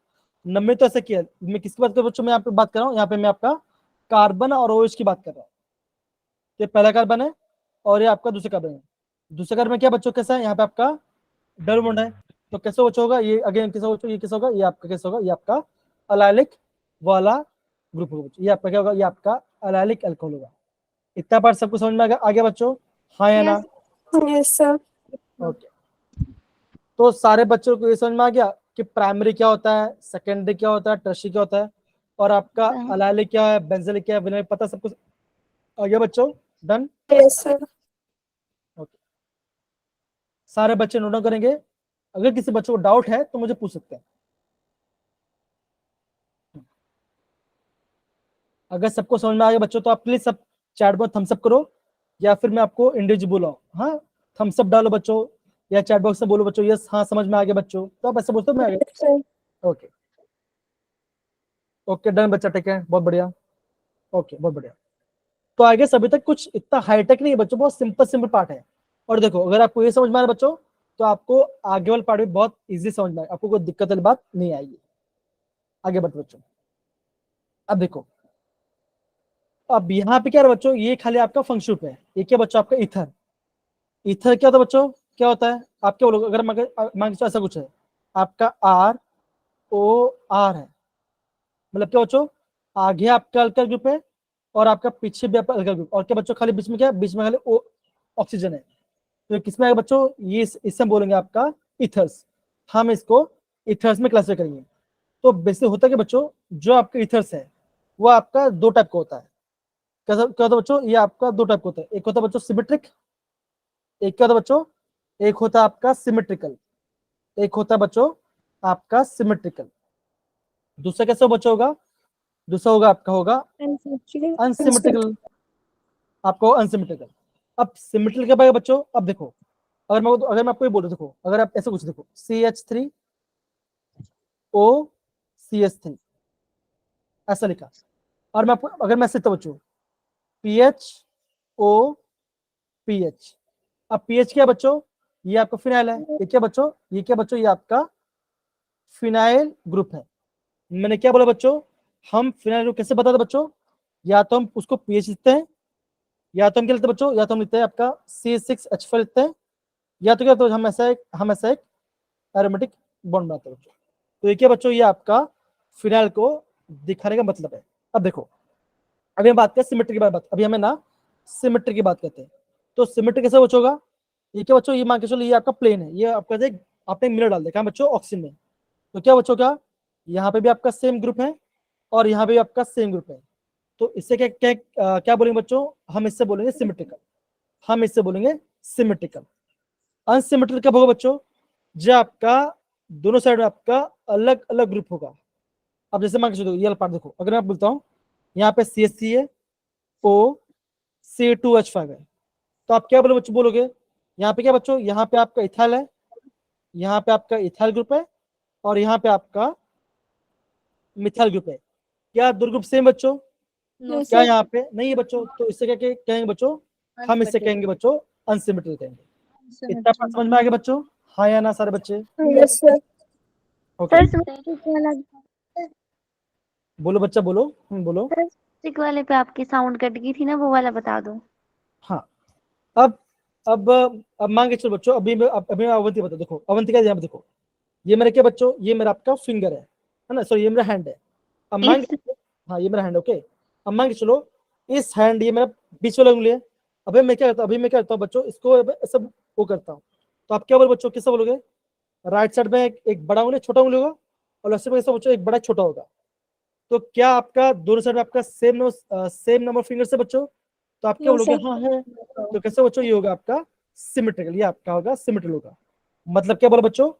नंबरिंग तो ऐसा किया, मैं किसकी बात कर रहा हूँ बच्चों, मैं यहाँ पे बात कर रहा हूँ, यहाँ पे मैं आपका कार्बन और OH की बात कर रहा हूँ। ये पहला कार्बन है और ये आपका दूसरा कार्बन है। दूसरा कार्बन क्या बच्चों, कैसा है, यहाँ पे आपका डबल बॉन्ड है, तो कैसे बच्चों होगा, ये अगेन कैसा बच्चों, ये कैसा होगा, ये आपका कैसा होगा, ये आपका अलाइलिक वाला ग्रुप होगा बच्चों, ये आपका क्या होगा, ये आपका अलाइलिक अल्कोहल होगा। इतना पार्ट सबको समझ में आ गया बच्चों, हाँ या ना? Yes sir. ओके, तो सारे बच्चों को ये समझ में आ गया कि प्राइमरी क्या होता है, सेकेंडरी क्या होता है, टर्शियरी क्या होता है, और आपका अलाइलिक क्या है, बेंजलिक क्या है, विनाइलिक, पता सब कुछ आ गया बच्चों? डन? Yes sir. ओके, सारे बच्चे नोट डाउन करेंगे, अगर किसी बच्चे को डाउट है तो मुझे पूछ सकते हैं। अगर सबको समझ में आ गया बच्चों, तो आप प्लीज सब चैट बॉक्स थम्स अप करो, या फिर मैं आपको इंडिविजुअल बुलाऊं, हाँ थम्स अप डालो बच्चों, या चैट बॉक्स में बोलो बच्चों यस हाँ समझ में आ गया बच्चों, तो आप ऐसे बोलते हो, मैं आ गया। ओके ओके डन बच्चा, ठीक है, बहुत बढ़िया, ओके बहुत बढ़िया। तो आगे अभी तक कुछ इतना हाईटेक नहीं है बच्चों, बहुत सिंपल सिंपल पार्ट है। और देखो अगर आपको ये समझ में आ रहा है बच्चों, तो आपको आगे वाला पार्ट भी बहुत इजी समझ में आएगा, आपको कोई दिक्कत वाली बात नहीं आएगी। आगे बढ़ते बच्चों, अब देखो, अब यहाँ पे क्या है बच्चों, ये खाली आपका फंक्शन ग्रुप है, ये क्या बच्चों, आपका ईथर। ईथर क्या होता है बच्चों, क्या होता है आप क्या बोलोगे, अगर मान के चलो ऐसा कुछ है, आपका आर ओ आर है, मतलब क्या बच्चों, आगे आपका अल्काइल ग्रुप है और आपका पीछे भी आपका अल्काइल ग्रुप, और क्या बच्चों खाली बीच में क्या है, बीच में खाली ओ ऑक्सीजन है, तो किसमें आएगा बच्चों, ये इससे हम बोलेंगे आपका इथर्स, हम इसको इथर्स में क्लासिफाई करेंगे। तो बेसिक होता है कि बच्चों जो आपका इथर्स है वो आपका दो टाइप का होता है, क्या होता है बच्चों, ये आपका दो टाइप का होता है, एक होता है बच्चों सिमेट्रिक, एक क्या होता है बच्चों, एक होता है आपका सिमेट्रिकल, एक होता है बच्चों आपका सिमेट्रिकल। दूसरा कैसे बच्चों होगा, दूसरा होगा आपका होगा अनसिमेट्रिकल, आपको अनसिमेट्रिकल। अब सिमेट्रिकल क्या पाएगा बच्चों, अब देखो अगर मैं आपको ये बोलूं, देखो अगर आप ऐसे कुछ देखो CH3 OCH3 ऐसा लिखा, और मैं आपको अगर मैं ऐसे लिखता बच्चों PHOPH, अब पीएच क्या बच्चों, ये आपका फिनाइल है, ये क्या बच्चों, ये क्या बच्चों, ये आपका फिनाइल ग्रुप है। मैंने क्या बोला बच्चों, हम फिनाइल ग्रुप कैसे बताते बच्चों, या तो हम उसको पीएच लिखते हैं, या तो हम क्या लिखते हैं बच्चों, या तो हम लिखते हैं आपका C6H5 लिखते हैं, या तो क्या, तो हम ऐसा एक एरोमेटिक बॉन्ड बनाते हैं बच्चों। तो ये क्या बच्चों, ये आपका फिनाइल को दिखाने का मतलब है। अब देखो अभी हम बात करें सिमेट्री की बात, अभी हमें ना सिमेट्री की बात करते हैं। तो सिमेट्री कैसे बच्चों होगा, ये क्या बच्चों, ये मान के चलो ये आपका प्लेन है, ये आपका आपने मिरर डाल देखा बच्चों ऑक्सीजन में, तो क्या बच्चों का यहाँ पे भी आपका सेम ग्रुप है और यहाँ पे भी आपका सेम ग्रुप है, तो इससे क्या क्या क्या बोलेंगे बच्चों, हम इससे बोलेंगे सिमेट्रिकल, हम इससे बोलेंगे सिमेट्रिकल। अनसिमेट्रिकल कब होगा बच्चों, जो आपका दोनों साइड में आपका अलग अलग ग्रुप होगा। अब जैसे मान के चलो ये पार्ट देखो, अगर मैं बोलता हूँ यहाँ पे CH3 है, O C2H5 है, तो आप क्या बोलोगे, यहाँ पे क्या बच्चों, यहाँ पे आपका इथाइल है, यहाँ पे आपका इथाइल ग्रुप है, और यहाँ पे आपका मिथाइल ग्रुप है। क्या दो ग्रुप सेम बच्चों, क्या यहाँ पे नहीं है बच्चों, तो इससे क्या कहेंगे बच्चों, हम इससे कहेंगे बच्चों अनसिमेट्रिकल कहेंगे। इतना बात समझ में आ गया बच्चों, हाँ या ना सारे बच्चे, यस सर। ओके सर बोलो बच्चा बोलो, बोलो। सिक वाले पे आपकी साउंड कट गई थी ना, वो वाला बता दो। हाँ अब अब मान के चलो बच्चों, अभी अभी मैं अवंती बता, देखो अवंती का यहाँ पे देखो, ये मेरा क्या बच्चों, ये मेरा आपका फिंगर है ना, सॉरी ये मेरा हैंड है। अब मान के, हाँ ये मेरा हैंड, ओके। अब मान के चलो इस हैंड, ये मेरा बीच वाला उंगली है, अभी मैं क्या करता हूँ बच्चों, इसको सब वो करता हूँ, तो आप क्या बोलो बच्चों, किससे बोलोगे, राइट साइड में एक बड़ा उंगली छोटा उंगली होगा, और लेफ्ट साइड में बच्चों एक बड़ा छोटा होगा, तो क्या आपका दोनों साइड में आपका सेम नंबर फिंगर से बच्चों, तो आप क्या बोलोगे, हाँ है, तो कैसे बच्चों ये होगा आपका सिमेट्रिकल, ये आपका होगा सिमेट्रिकल होगा। मतलब क्या बोलो बच्चों,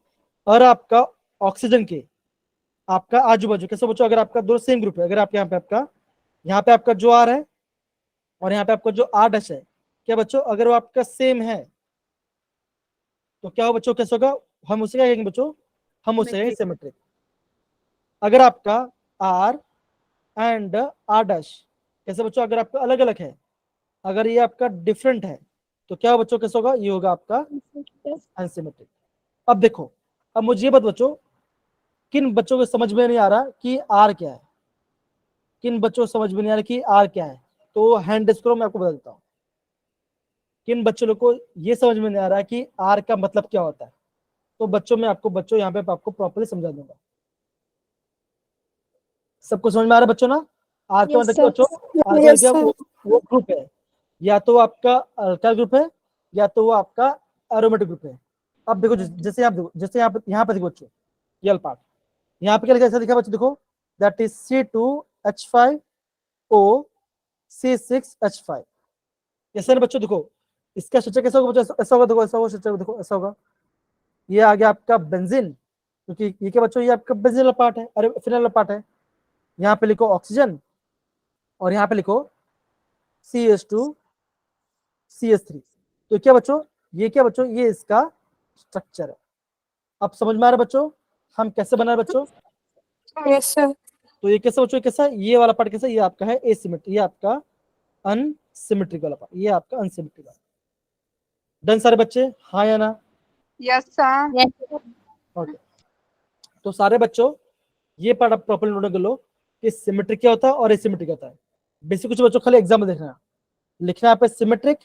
और आपका ऑक्सीजन के आपका आजू बाजू कैसे बच्चों, अगर आपका दोनों सेम ग्रुप है, अगर आप यहाँ पे आपका जो आर है और यहाँ पे आपका जो आर डैश है, क्या बच्चों अगर वो आपका सेम है, तो क्या हो बच्चों, कैसे होगा, हम उसे क्या कहेंगे बच्चों, हम उसे कहेंगे सिमेट्रिक। अगर आपका आर एंड आर डैश कैसे बच्चों, अगर आपका अलग अलग है, अगर ये आपका डिफरेंट है, तो क्या हो बच्चों, कैसे होगा, ये होगा आपका अनसिमेट्रिक। अब देखो, अब मुझे ये बात बच्चों, किन बच्चों को समझ में नहीं आ रहा कि आर क्या है, किन बच्चों को समझ में नहीं आ रहा कि आर क्या है, तो हैंड रेज करो, मैं आपको बता देता हूँ किन बच्चों को ये समझ में नहीं आ रहा कि आर का मतलब क्या होता है, तो बच्चों में आपको बच्चों यहाँ पे आपको प्रॉपर्ली समझा दूंगा। सबको समझ में आ रहा है बच्चों ना, आर का मतलब क्या बच्चों, आर का क्या वो ग्रुप है, या तो आपका अल्काइल ग्रुप है, या तो वो आपका एरोमेटिक ग्रुप है। अब देखो जैसे आप देखो, जैसे यहाँ पे देखो बच्चों, ये पार्ट यहाँ पे क्या लिखा, ऐसा लिखा बच्चों देखो, दैट इज C2H5O C6H5, कैसे ना बच्चों, देखो इसका स्ट्रक्चर कैसा होगा बच्चों, ऐसा होगा, देखो ऐसा होगा स्ट्रक्चर, देखो ऐसा होगा, ये आ गया आपका बेंजीन, क्योंकि ये क्या बच्चों, ये आपका बेंजीन वाला पार्ट है, अरे फिनाइल वाला पार्ट है। यहाँ पे लिखो ऑक्सीजन, और यहाँ पे लिखो CH2 CH3, तो क्या बच्चों, ये क्या बच्चों, ये इसका स्ट्रक्चर है। अब समझ में आ रहा है बच्चों, हम कैसे बना रहे बच्चों, यस सर। तो ये कैसे बच्चों, कैसा, ये वाला पार्ट कैसा, ये आपका है एसिमेट्रिक, ये आपका अनसिमेट्रिक वाला पार्ट, ये आपका अनसिमेट्रिक वाला। डन सारे बच्चे, हाँ या ना, यस सर। ओके। तो सारे बच्चों ये पार्ट आप प्रॉपर्ली नोट कर लो कि सिमेट्रिक क्या होता है और एसिमेट्रिक होता है। बेसिक कुछ बच्चों खाली एग्जाम्पल देखना, लिखना है पे सिमेट्रिक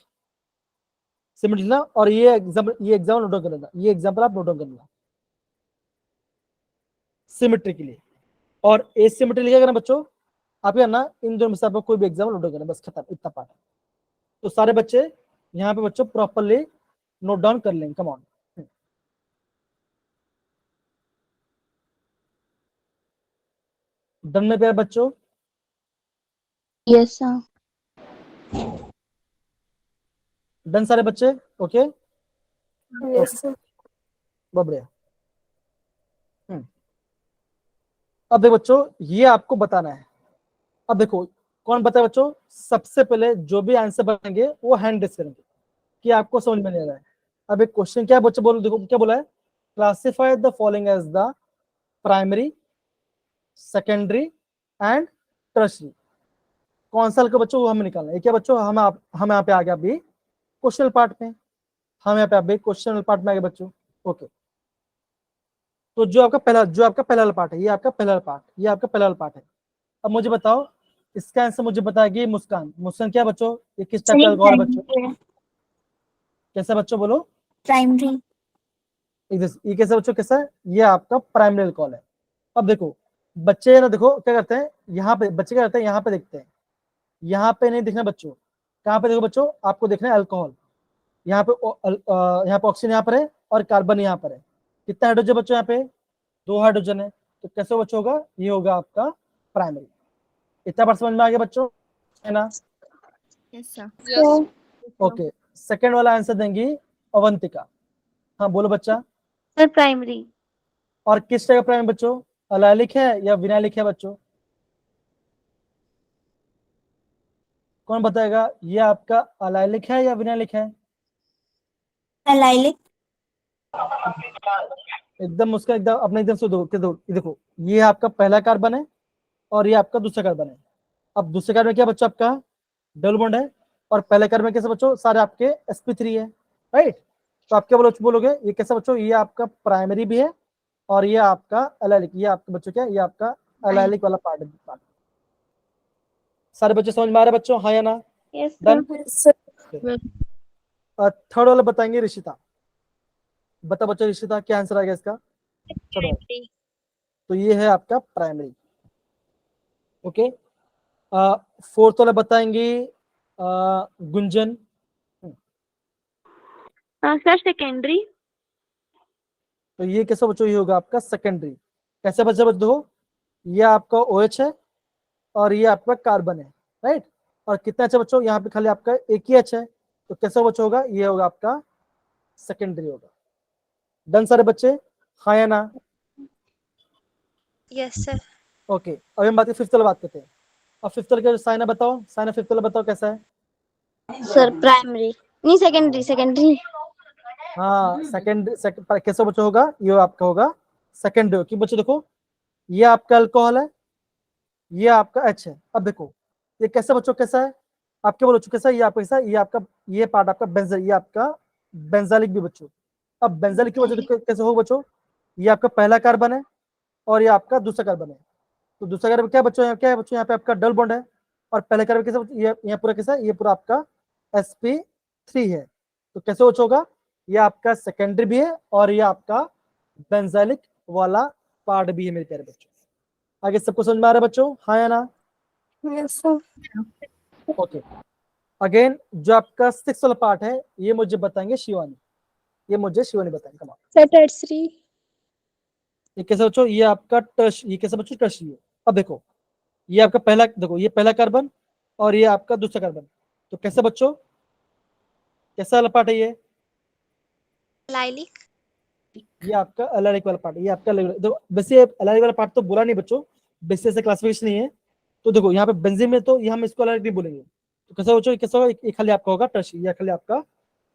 सिमेट्री लिखना, और ये एग्जाम्पल नोट डाउन कर लेना, ये एग्जाम्पल आप नोट डाउन कर लेना सिमेट्री के लिए। और एसिमेट्री लिखेगा ना बच्चों, आप क्या ना इन दोनों में से आपको कोई भी एग्जाम्पल नोट डाउन करना, बस खत्म, इतना पार्ट है। तो सारे बच्चे यहाँ पे बच्चों प्रॉपरली नोट डाउन कर लेंगे, कम ऑन। डन में प्यारे बच्चों? Yes sir. डन सारे बच्चे? Okay, yes sir. बहुत बढ़िया। अब देखो बच्चों, ये आपको बताना है। अब देखो कौन बताए बच्चों, सबसे पहले जो भी आंसर बनाएंगे वो हैंड रेस करेंगे कि आपको समझ में नहीं आ रहा है। अब एक क्वेश्चन क्या है बच्चों, बोलो, देखो क्या बोला है, classify the following as the primary, secondary and tertiary. कौन सा का बच्चों वो हमें निकालना है। क्या बच्चों, हम यहाँ पे आ गया अभी क्वेश्चन पार्ट में, हम यहाँ पे अभी क्वेश्चन पार्ट में आ गए बच्चों। ओके, तो जो आपका पहला वाला पार्ट है, ये आपका पहला पार्ट, ये आपका पहला वाला पार्ट है। अब मुझे बताओ, इसका आंसर मुझे बताएगी मुस्कान। मुस्कान क्या बच्चों, ये किस टाइप का गौर है बच्चों, कैसा बच्चों बोलो? प्राइमरी। ये कैसा बच्चों, कैसा है, ये आपका प्राइमरी कॉल है। अब देखो बच्चे ना, देखो क्या करते हैं, यहाँ पे बच्चे क्या करते हैं, यहाँ पे देखते हैं, यहाँ पे नहीं देखना बच्चों, कहाँ पे देखो बच्चों, आपको देखना है अल्कोहल। यहाँ पे यहाँ पे ऑक्सीजन यहाँ पर है और कार्बन यहाँ पर है। कितना हाइड्रोजन बच्चों, यहाँ पे 2 हाइड्रोजन है। तो कैसे बच्चों होगा, ये होगा आपका प्राइमरी। इतना बार समझ में आ गया बच्चों, है ना? Yes sir. Yes. Okay, second वाला आंसर देंगी अवंतिका। हाँ बोलो बच्चा। Sir primary. और किस टाइप का प्राइमरी बच्चों, अलाइलिक है या विनाइलिक है बच्चों? कौन बताएगा, ये आपका अलाइलिक है या विनाइलिक है? एलाइलिक। एकदम उसका एकदम अपने एकदम से देखो ये आपका पहला कार्बन है और ये आपका दूसरा कार्बन है। अब दूसरे कार्बन में क्या बच्चों, आपका डबल बॉन्ड है, और पहले कार्बन में कैसे बच्चों, सारे आपके sp3 है, राइट? तो आप क्या बोलोगे, ये कैसा बच्चों, ये आपका प्राइमरी भी है और ये आपका अलाइलिक, ये आपका बच्चों क्या, ये आपका अलाइलिक वाला पार्ट है। सारे बच्चे समझ में आ रहे हैं बच्चों, हाँ या ना? Yes done. सर। थर्ड वाला बताएंगे ऋषिता। बता बच्चों ऋषिता, क्या आंसर आएगा इसका? थर्ड वाला, तो ये है आपका प्राइमरी। ओके, फोर्थ वाला बताएंगे गुंजन। Sir secondary. तो ये कैसा बच्चों, ये होगा आपका सेकेंडरी। कैसे बच्चे देखो, ये आपका OH है और ये आपका कार्बन है, राइट? और कितना अच्छा बच्चों, यहाँ पे खाली आपका एक ही H है, तो कैसा बच्चों होगा, ये होगा आपका सेकेंडरी होगा। डन सारे बच्चे, हाँ या ना? Yes sir. ओके, अभी हम फिफ्थ वाला बात करते हैं। अब फिफ्थ वाला साइना बताओ, साइना फिफ्थ वाला बताओ कैसा है? सर प्राइमरी नहीं सेकेंडरी। हाँ कैसा बच्चों होगा, ये आपका होगा सेकेंडरी। क्यों बच्चों, देखो ये आपका अल्कोहल है, ये आपका H है। अब देखो ये कैसा बच्चों, कैसा है, आप क्या बोलो कैसा है, ये आपका कैसा है, ये आपका ये पार्ट आपका बेंजल, ये आपका बेंजालिक भी बच्चों। अब बेंजालिक की वजह से कैसे हो बच्चों, ये आपका पहला कार्बन है और ये आपका दूसरा कार्बन है। तो दूसरा कार्बन क्या बच्चों, यहाँ क्या है बच्चों, यहाँ पे आपका डबल बॉन्ड है, और पहले कार्बन कैसा बच्चों, ये यहाँ पूरा कैसा है, ये पूरा आपका sp3 है। तो कैसे बच्चों होगा, ये आपका सेकेंडरी भी है और ये आपका बेंजालिक वाला पार्ट भी है मेरे प्यारे बच्चों। आगे सबको समझ में आ रहा है बच्चों, हाँ या ना? Yes sir. ओके, अगेन जो आपका सिक्स वाला पार्ट है, ये मुझे बताएंगे शिवानी, ये मुझे शिवानी बताएंगे। कमाल, सर टर्सरी। ये कैसे बच्चों, ये आपका ये कैसे बच्चों, टर्शरी है। अब देखो ये आपका पहला, देखो ये पहला कार्बन और ये आपका दूसरा कार्बन, तो कैसे बच्चों, कैसा वाला पार्ट है ये? लाइलिक। ये आपका एलाइलिक वाला पार्ट, ये आपका देखो वैसे एलाइलिक वाला पार्ट तो बोला नहीं बच्चों, वैसे से क्लासिफिकेशन नहीं है। तो देखो यहाँ पे बेंजीन में तो ये हम इसको एलाइलिक नहीं बोलेंगे। तो कैसा बच्चों, कैसा होगा, ये खाली आपका होगा टर्शरी, या खाली आपका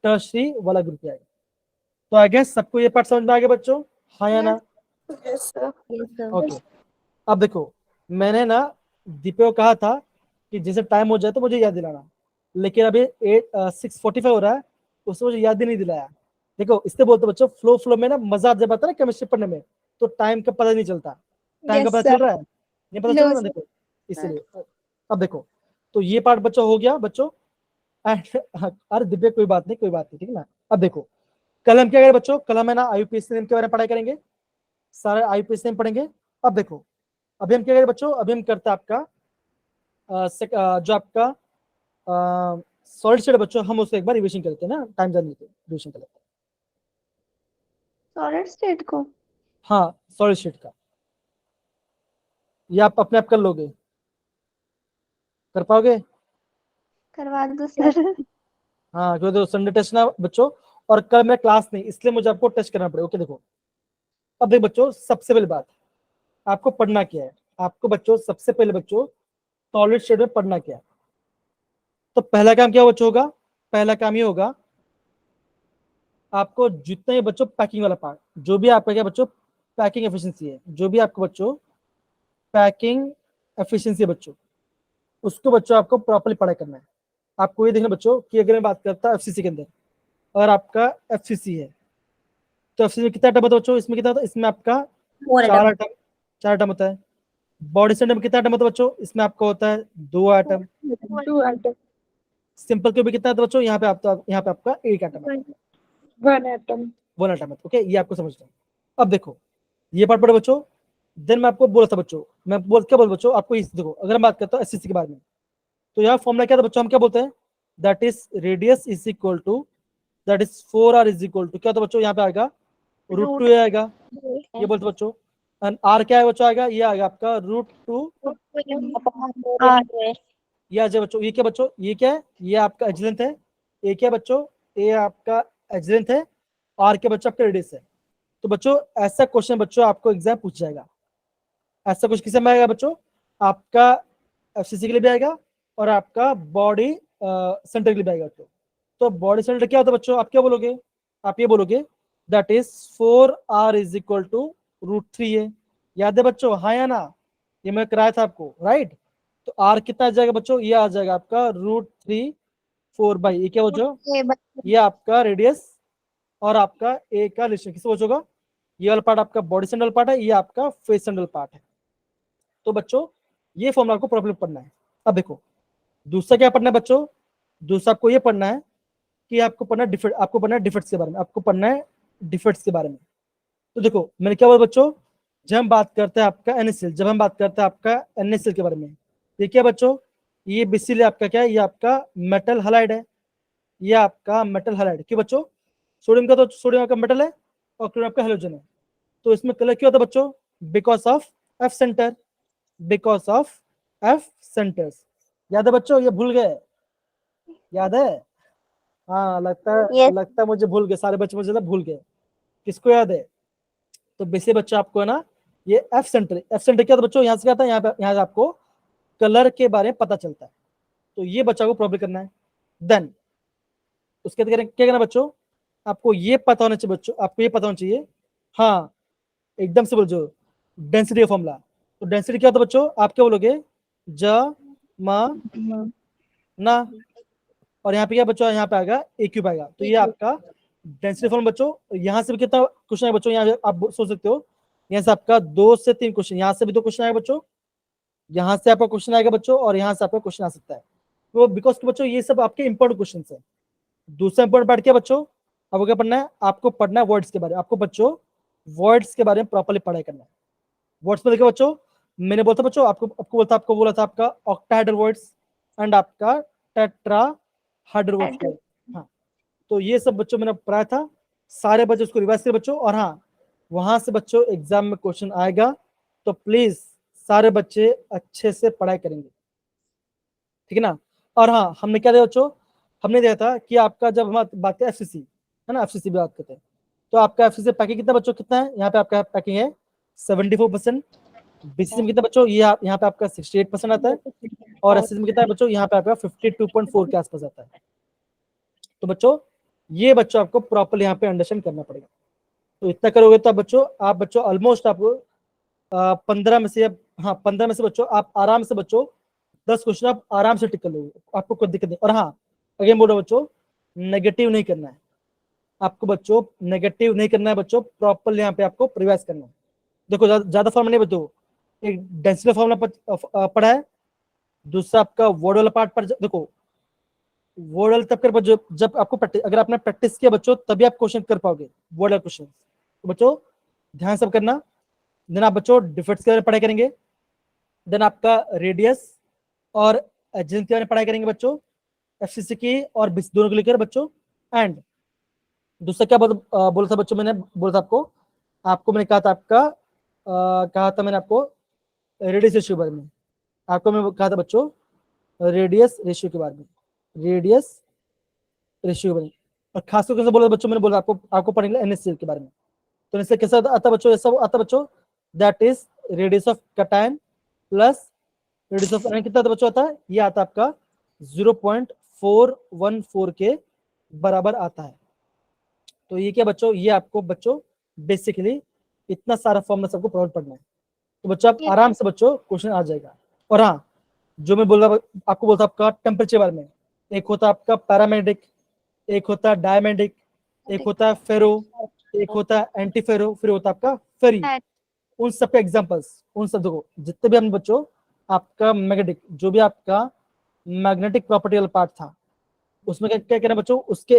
टर्शरी वाला ग्रुप आएगा। तो आई गेस सबको ये पार्ट समझ में आ गया बच्चों, हाँ या ना? Yes sir. ओके, अब देखो मैंने ना दीपे को कहा था कि जैसे टाइम हो जाए तो मुझे याद दिलाना, लेकिन अभी 6:45 हो रहा है, उसने मुझे याद ही नहीं दिलाया। देखो इससे बोलते बच्चों, फ्लो में ना मजा जब आता है ना केमिस्ट्री पढ़ने में, तो टाइम का पता नहीं चलता। टाइम का यस पता सर। चल रहा है, नहीं पता चल नो रहा ना, सर। देखो इसलिए। अब देखो, तो ये पार्ट बच्चों हो गया बच्चों। अरे दिव्य कोई बात नहीं, कोई बात नहीं, ठीक है ना। अब देखो कल हम क्या करेंगे बच्चों, कल हम है ना आईयूपीएसी के बारे में पढ़ाई करेंगे, सारे आईयूपीएसी में पढ़ेंगे। अब देखो अभी हम क्या करेंगे बच्चों, अभी हम करते हैं आपका जो आपका सॉलिड स्टेट बच्चों, हम उसको एक बार रिविजन करते हैं ना, टाइम जाने के रिविजन कर लेते हैं। सॉलिड स्टेट को हाँ सॉलिड स्टेट का, ये आप अपने आप कर लोगे, कर पाओगे? करवा दो सर। हाँ क्योंकि संडे टेस्ट ना बच्चों, और कल मेरा क्लास नहीं, इसलिए मुझे आपको टेस्ट करना पड़ेगा। ओके देखो अब देखो बच्चों, सबसे पहली बात आपको पढ़ना क्या है, आपको बच्चों सबसे पहले बच्चों सॉलिड स्टेट में पढ़ना क्या है। तो पहला काम क्या बच्चों होगा, पहला काम ये होगा आपको जितना ही बच्चों पैकिंग वाला पार्ट, जो भी आपका क्या बच्चों पैकिंग एफिशिएंसी है, जो भी आपको बच्चों पैकिंग एफिशिएंसी है बच्चों, उसको बच्चों आपको प्रॉपर्ली पढ़ाई करना है। आपको ये देखना बच्चों कि अगर मैं बात करता हूँ एफसीसी के अंदर, अगर आपका एफसीसी है तो एफसीसी में कितना आइटम होता है बच्चों, इसमें कितना होता है, इसमें आपका 4 आइटम होता है। बॉडी सेंटर में कितना आइटम होता है बच्चों, इसमें आपका होता है 2 आइटम। 2 आइटम, सिंपल क्यूब में कितना होता है बच्चों, यहाँ पे आपका 1 आइटम है, 1 आइटम। 1 आइटम है। ओके ये आपको समझना है। अब देखो ये पार्ट पढ़ो बच्चों, देन मैं आपको बोला था बच्चों, मैं क्या बोल बच्चों आपको, इस देखो अगर मैं बात करता हूँ एससीसी के बारे में, तो यहाँ फॉर्मूला क्या था बच्चों, हम क्या बोलते हैं, that is radius is equal to that is 4r is equal to क्या होता है बच्चों, यहाँ पे आएगा √2 आएगा, ये बोलते बच्चों। एंड r क्या है बच्चों, आएगा ये आएगा आपका √2, ये आ जाए बच्चों, ये क्या बच्चों, ये क्या है, ये आपका एज लेंथ है, ये क्या बच्चों, ये आपका एज लेंथ है, r क्या बच्चों आपका रेडियस है। तो बच्चों ऐसा क्वेश्चन बच्चों आपको एग्जाम पूछ जाएगा, ऐसा कुछ किसमें आएगा बच्चों, आपका एफसीसी के लिए भी आएगा और आपका बॉडी सेंटर के लिए भी आएगा बच्चों। तो बॉडी सेंटर क्या होता है बच्चों, आप क्या बोलोगे, आप ये बोलोगे that is 4r is equal to √3 है, याद है बच्चों, हाँ या ना, ये मैं कराया था आपको, राइट। तो r कितना आ जाएगा बच्चों, ये आ जाएगा आपका √3 4/, ये क्या हो जाएगा, ये आपका रेडियस और आपका a का रिलेशन किससे होगा, ये वाला पार्ट आपका बॉडी सेंट्रल पार्ट है, ये आपका फेस सेंट्रल पार्ट है। तो बच्चों ये फॉर्मूला आपको प्रॉब्लम पढ़ना है। अब देखो दूसरा क्या पढ़ना है बच्चों, दूसरा आपको ये पढ़ना है कि आपको पढ़ना है डिफेक्ट, आपको पढ़ना है डिफेक्ट्स के बारे में, आपको पढ़ना है डिफेक्ट्स के बारे में। तो देखो मैंने क्या बोला बच्चों, जब हम बात करते हैं आपका एनएसएल, जब हम बात करते हैं आपका एनएसएल के बारे में, ये क्या बच्चों, ये बेसिकली आपका क्या है, ये आपका मेटल हैलाइड है, ये आपका मेटल हैलाइड। क्यों बच्चों, सोडियम का तो सोडियम का मेटल है और क्लोरीन आपका हेलोजन है, तो इसमें कलर क्यों होता है बच्चों, because of F centre, because of F centres. याद है बच्चों, ये भूल गए, याद है, हाँ लगता है Yes. लगता है मुझे भूल गए, सारे बच्चे मुझे भूल गए, किसको याद है। तो बेसिक बच्चा आपको है ना, ये एफ सेंटर क्या था बच्चों, यहाँ से क्या था, यहाँ से आपको कलर के बारे में पता चलता है, तो ये बच्चा को प्रॉब्लम करना है। देन उसके बाद क्या करना बच्चों, आपको ये पता होना चाहिए बच्चों, आपको ये पता होना चाहिए, हाँ एकदम से बोलो डेंसिटी का फॉर्मूला। तो डेंसिटी क्या होता है बच्चों, आप क्या बोलोगे, ज म ना, और यहाँ पे क्या बच्चों, यहाँ पे आएगा ए क्यूब आएगा, तो ये आपका डेंसिटी फॉर्म बच्चों। यहाँ से भी कितना क्वेश्चन है बच्चों, यहाँ आप सोच सकते हो, यहाँ से आपका 2 से 3 क्वेश्चन, यहाँ से भी 2 क्वेश्चन आएगा बच्चों, यहाँ से आपका क्वेश्चन आएगा बच्चों, और यहाँ से आपका क्वेश्चन आ सकता है। तो बिकॉज बच्चों ये सब आपके इंपॉर्टेंट क्वेश्चन है। दूसरा इंपॉर्टेंट पार्ट क्या बच्चों, आपको क्या पढ़ना है, आपको पढ़ना है वर्ड्स के बारे में, आपको बच्चों वर्ड्स के बारे में प्रॉपर्ली पढ़ाई करना है। वर्ड्स में देखो बच्चों, मैंने बोला था बच्चों, आपको बोला था आपका ऑक्टाहेड्रल वर्ड्स एंड आपका टेट्राहेड्रल वर्ड्स। हाँ तो ये सब बच्चों मैंने पढ़ाया था, सारे बच्चों उसको रिवाइज करें बच्चों, और हाँ वहां से बच्चों एग्जाम में क्वेश्चन आएगा, तो प्लीज सारे बच्चे अच्छे से पढ़ाई करेंगे, ठीक है ना। और हाँ हमने क्या दिया बच्चों, हमने दिया था कि आपका जब हम बात करें एफसीसी है ना, एफसीसी बात करते हैं, तो आपका एफसीसी पैकिंग कितना बच्चों, कितना है, यहाँ पे आपका पैकिंग है 74%, बीसीसी में कितना बच्चों, ये यहाँ पे आपका 68% आता है, और एससीसी में कितना है बच्चों, यहाँ पे आपका 52.4 के आसपास आता है। तो बच्चों ये बच्चों आपको प्रॉपर्ली यहाँ पे अंडरस्टैंड करना पड़ेगा। तो इतना करोगे तो आप बच्चों ऑलमोस्ट आपको 15 में से, हाँ 15 में से बच्चों आप आराम से बच्चों 10 क्वेश्चन आप आराम से टिक कर लोगे, आपको कोई दिक्कत नहीं। और हाँ अगेन बोलो बच्चों, नेगेटिव नहीं करना है आपको बच्चों, नेगेटिव नहीं करना है बच्चों, प्रॉपर्ली यहाँ पे आपको रिवाइज करना है। देखो ज्यादा फॉर्मूला नहीं बच्चों, एक डेंसिटी फॉर्मूला पढ़ा है, दूसरा आपका वर्ड वाला पार्ट पर देखो, वर्ड वाले तब कर पाओ जब आपको प्रैक्टिस, अगर आपने प्रैक्टिस किया बच्चों तभी आप क्वेश्चन कर पाओगे वर्ड वाले क्वेश्चन। तो बच्चों ध्यान सब करना। देन आप बच्चों डिफेक्ट्स के बारे में पढ़ाई करेंगे, देन आपका रेडियस और एजेंसी के बारे में पढ़ाई करेंगे बच्चों, एफसीसी की और BC दोनों को लेकर बच्चों। एंड दूसरा क्या बोला था बच्चों, मैंने बोला था आपको मैंने कहा था कहा था मैंने आपको रेडियस रेशियो के बारे में, आपको मैं कहा था बच्चों रेडियस रेशियो के बारे में, रेडियस रेशियो के बारे में। और खासकर कैसे बोला बच्चों, मैंने बोला आपको पढ़ेंगे NaCl के बारे में। तो इससे कैसा आता बच्चों, ऐसा आता बच्चों that is radius of cation plus radius of ion कितना बच्चों आता है, ये आता है आपका 0.414 के बराबर आता है। तो ये क्या बच्चों, ये आपको बच्चों बेसिकली इतना सारा फॉर्मूला सबको प्रोवाइड पढ़ना है। तो बच्चों आप आराम से बच्चों क्वेश्चन आ जाएगा। और हाँ, जो मैं बोल रहा आपको बोलता आपका टेम्परेचर बारे में, एक होता है आपका पैरामेडिक, एक होता है डायमेडिक, एक होता है फेरो, एक होता है एंटी फेरो, फिर होता है आपका फेरी। उन सब के एग्जांपल्स, उन सब देखो जितने भी हम बच्चों आपका मैग्नेटिक, जो भी आपका मैग्नेटिक प्रॉपर्टी वाला पार्ट था उसमें क्या क्या करना बच्चों, उसके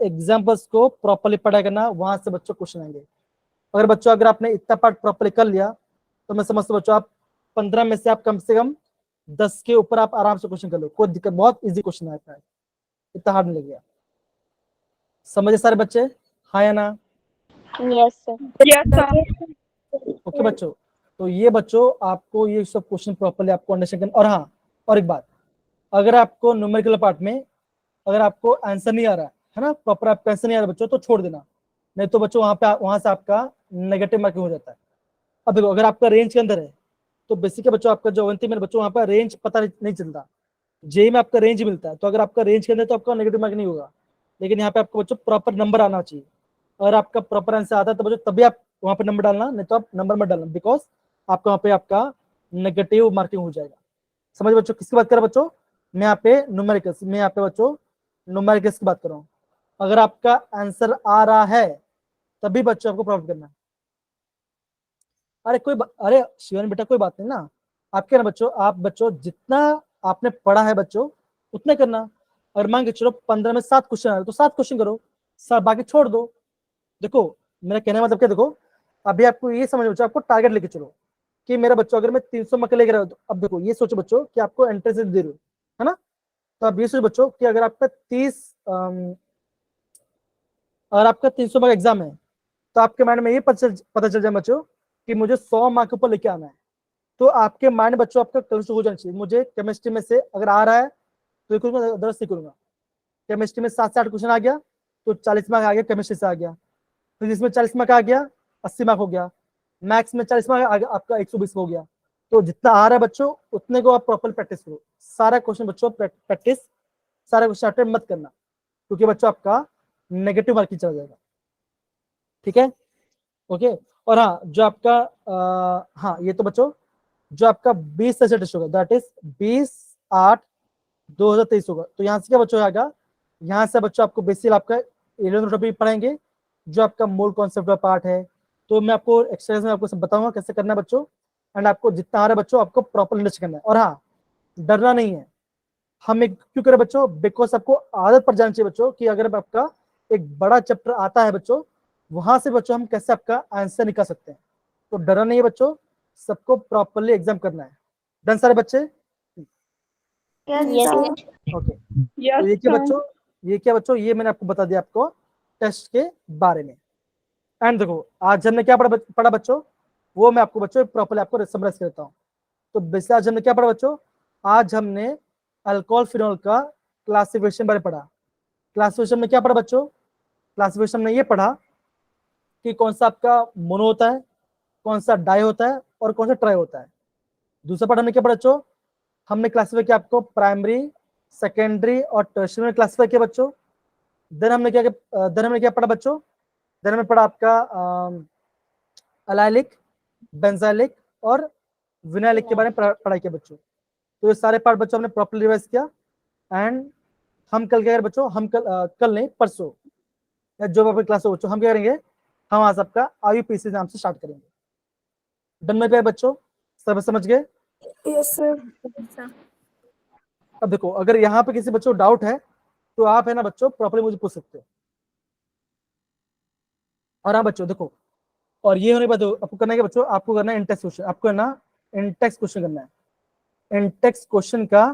एग्जांपल्स को प्रॉपर्ली पढ़ा करना, वहां से बच्चों क्वेश्चन आएंगे। अगर आपने इतना पार्ट प्रॉपर्ली कर लिया तो मैं समझता हूं बच्चों आप 15 में से आप कम 10 के ऊपर आप आराम से क्वेश्चन कर लो, कोई दिक्कत, बहुत इजी क्वेश्चन आता है, इतना हार्ड नहीं लगेगा। समझे सारे बच्चे, हाँ या ना? Yes sir. Yes, sir. Okay बच्चों, तो ये बच्चों आपको ये सब क्वेश्चन प्रॉपर्ली आपको अंडरस्टैंड करना। और हाँ, और एक बात, अगर आपको न्यूमेरिकल पार्ट में अगर आपको आंसर नहीं आ रहा है ना, प्रॉपर आपका आंसर नहीं आ रहा बच्चों, तो छोड़ देना, नहीं तो बच्चों वहां से आपका नेगेटिव मार्किंग हो जाता है। अब देखो अगर आपका रेंज के अंदर है तो बेसिकली बच्चों आपका जो अवंती में बच्चों वहां पर रेंज पता नहीं चलता, जेई में आपका रेंज मिलता है, तो अगर आपका रेंज के अंदर तो आपका नेगेटिव मार्किंग नहीं होगा, लेकिन यहाँ पे आपको बच्चों प्रॉपर नंबर आना चाहिए। अगर आपका प्रॉपर आंसर आता है तो बच्चों तभी आप वहां पर नंबर डालना, नहीं तो आप नंबर मत डालना, बिकॉज आपका वहां पे आपका नेगेटिव मार्किंग हो जाएगा। समझ बच्चों, किसकी बात कर रहा है बच्चों, मैं यहाँ पे न्यूमेरिकल्स की बात कर रहा हूँ। अगर आपका आंसर आ रहा है तभी बच्चों आपको प्रॉब्लम करना है। अरे शिवानी बेटा कोई बात नहीं ना, आपके ना बच्चों, आप बच्चों जितना आपने पढ़ा है बच्चों उतना करना। अगर मान के चलो 15 में 7 क्वेश्चन आ रहे तो 7 क्वेश्चन करो, बाकी छोड़ दो। देखो मेरा कहने का मतलब क्या, देखो अभी आपको ये समझ बच्चों, आपको टारगेट लेके चलो कि मेरा बच्चों अगर मैं 300 मार्क्स लेके रहा हूं, तो अब देखो ये सोचो बच्चों कि आपको एंट्रेंस दे रहे हो, है ना, तो आप ये सोचो बच्चों कि अगर आपका 300 मार्क्स एग्जाम है तो आपके माइंड में ये पता चल जाए बच्चों कि मुझे 100 मार्क ऊपर लेके आना है, तो आपके माइंड बच्चों आपका कंफ्यूज हो जाना चाहिए, मुझे केमिस्ट्री में से अगर आ रहा है तो ये करूंगा, अदरवाइज नहीं करूंगा। केमिस्ट्री में 7 से 8 क्वेश्चन आ गया तो 40 मार्क आ गया, केमिस्ट्री से आ गया। फिजिक्स में 40 मार्क आ गया, 80 मार्क हो गया। मैथ्स में 40 मार्क आ गया, आपका 120 हो गया। तो जितना आ रहा है बच्चों उतने को आप प्रॉपर प्रैक्टिस करो, सारा क्वेश्चन बच्चों प्रैक्टिस, सारा क्वेश्चन अटेम्प्ट मत करना, क्योंकि बच्चों आपका नेगेटिव मार्किंग चला जाएगा। ठीक है, ओके। और हाँ, जो आपका हाँ ये तो बच्चों जो आपका 20 से टेस्ट होगा दैट इज 20/8/2023 होगा। तो यहाँ से क्या बच्चों आएगा, यहाँ से बच्चों आपको बेसिक आपका 11th टॉपिक पढ़ाएंगे जो आपका मोल कॉन्सेप्ट का पार्ट है। तो मैं आपको एक्सरसाइज में आपको सब बताऊंगा कैसे करना है बच्चों, एंड आपको जितना आ रहा है बच्चों आपको प्रॉपर अंडरस्टैंड करना है। और हाँ, डरना नहीं है, हम एक क्यों करें बच्चों, बिकॉज आपको आदत पड़ जानी चाहिए बच्चों कि अगर आपका एक बड़ा चैप्टर आता है बच्चों, वहां से बच्चों हम कैसे आपका आंसर निकाल सकते हैं। तो डरना नहीं है बच्चों, सबको प्रॉपरली एग्जाम करना है। डन सारे बच्चे? Yes sir. ओके, Yes, तो ये क्या sir. बच्चों, ये मैंने आपको बता दिया आपको टेस्ट के बारे में। एंड देखो आज हमने क्या पढ़ा बच्चों, वो मैं आपको बच्चों प्रॉपरली आपको समराइज करता हूँ। तो बेसिक आज हमने क्या पढ़ा बच्चों, आज हमने अल्कोहल फिनॉल का क्लासिफिकेशन बारे पढ़ा। क्लासिफिकेशन में क्या पढ़ा बच्चों, क्लासिफिकेशन में ये पढ़ा कि कौन सा आपका मोनो होता है, कौन सा डाई होता है और कौन सा ट्राई होता है। दूसरा पार्ट हमने क्या पढ़ा बच्चों, हमने क्लासिफाई किया आपको प्राइमरी, सेकेंडरी और टर्शियरी में क्लासिफाई किया बच्चों। देन हमने क्या पढ़ा बच्चों, देन हमने पढ़ा आपका अलाइलिक, बेंजाइलिक और विनाइलिक के बारे में पढ़ाई किया बच्चों। तो ये सारे पार्ट बच्चों हमने प्रॉपर्ली रिवाइज किया। एंड हम कल क्या करें बच्चों, हम कल नहीं परसों या जो भी क्लास हो बच्चों, हम क्या करेंगे, हम आज आपका IUPAC नाम से स्टार्ट करेंगे। डन में पे बच्चों, सब समझ गए? Yes, sir. अब देखो, अगर यहाँ पे किसी बच्चों को डाउट है तो आप है ना बच्चों प्रॉपर्ली मुझे पूछ सकते हो। और हाँ बच्चों देखो, और ये होने के बाद आपको करना है क्या बच्चों, आपको करना है इंटेक्स क्वेश्चन, आपको है ना इंटेक्स क्वेश्चन करना है। इंटेक्स क्वेश्चन का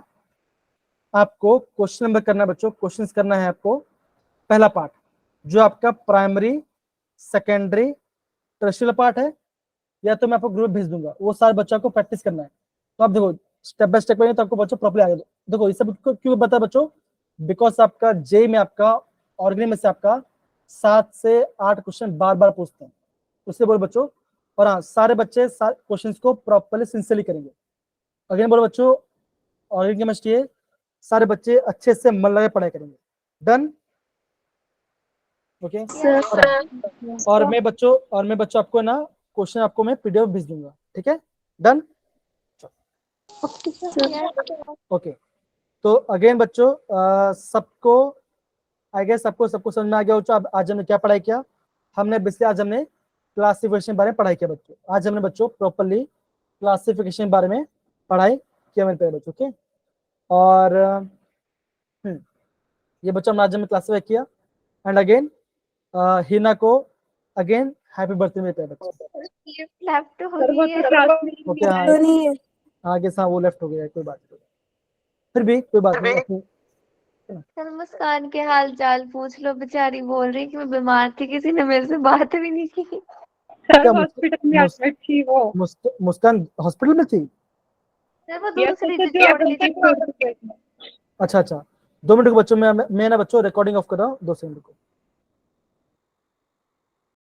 आपको क्वेश्चन नंबर करना है बच्चों, क्वेश्चन करना है आपको पहला पार्ट जो आपका प्राइमरी सेकेंडरी टर्शियल पार्ट है, या तो मैं आपको ग्रुप भेज दूंगा, वो सारे बच्चों को प्रैक्टिस करना है। तो आप देखो स्टेप बाय स्टेप करेंगे तो आपको बच्चों प्रॉपर्ली आगे देखो। ये सब क्यों बता बच्चों, बिकॉज आपका जे में आपका ऑर्गेनिक में से आपका 7 से 8 क्वेश्चन बार बार पूछते हैं, उससे बोलो बच्चों। और हाँ, सारे बच्चे क्वेश्चंस को प्रॉपर्ली सिंसियरली करेंगे। अगेन बोलो बच्चों, ऑर्गेनिक केमिस्ट्री है, सारे बच्चे अच्छे से मन लगा पढ़ाई करेंगे। डन? ओके। और मैं बच्चों आपको ना क्वेश्चन आपको मैं पीडीएफ भेज दूंगा, ठीक है? डन? ओके। तो अगेन बच्चों सबको आई गेस सबको समझ में आ गया हो। अब आज हमने क्या पढ़ाई किया, हमने बेसिकली आज हमने क्लासिफिकेशन के बारे में पढ़ाई किया बच्चों। आज हमने बच्चों प्रॉपर्ली क्लासिफिकेशन के बारे में पढ़ाई किया मेरे प्यारे बच्चों। ओके, और ये बच्चों हमने आज हमने क्लासिफाई किया। एंड अगेन हिना को अगेन हैप्पी बर्थडे मेरे प्यारे बच्चों। लेफ्ट हो गई है। ओके, हाँ आगे हाँ वो लेफ्ट हो गया, कोई बात नहीं, फिर भी कोई बात नहीं। चल मुस्कान के हाल चाल पूछ लो, बेचारी बोल रही कि मैं बीमार थी, किसी ने मेरे से बात भी नहीं की। क्या हॉस्पिटल में एडमिट थी वो। मुस्कान हॉस्पिटल में थी? सर वो दूसरी छोड़ के अच्छा 2 मिनट को बच्चों, मैं ना बच्चों रिकॉर्डिंग ऑफ कर रहा हूँ, 2 सेकंड को।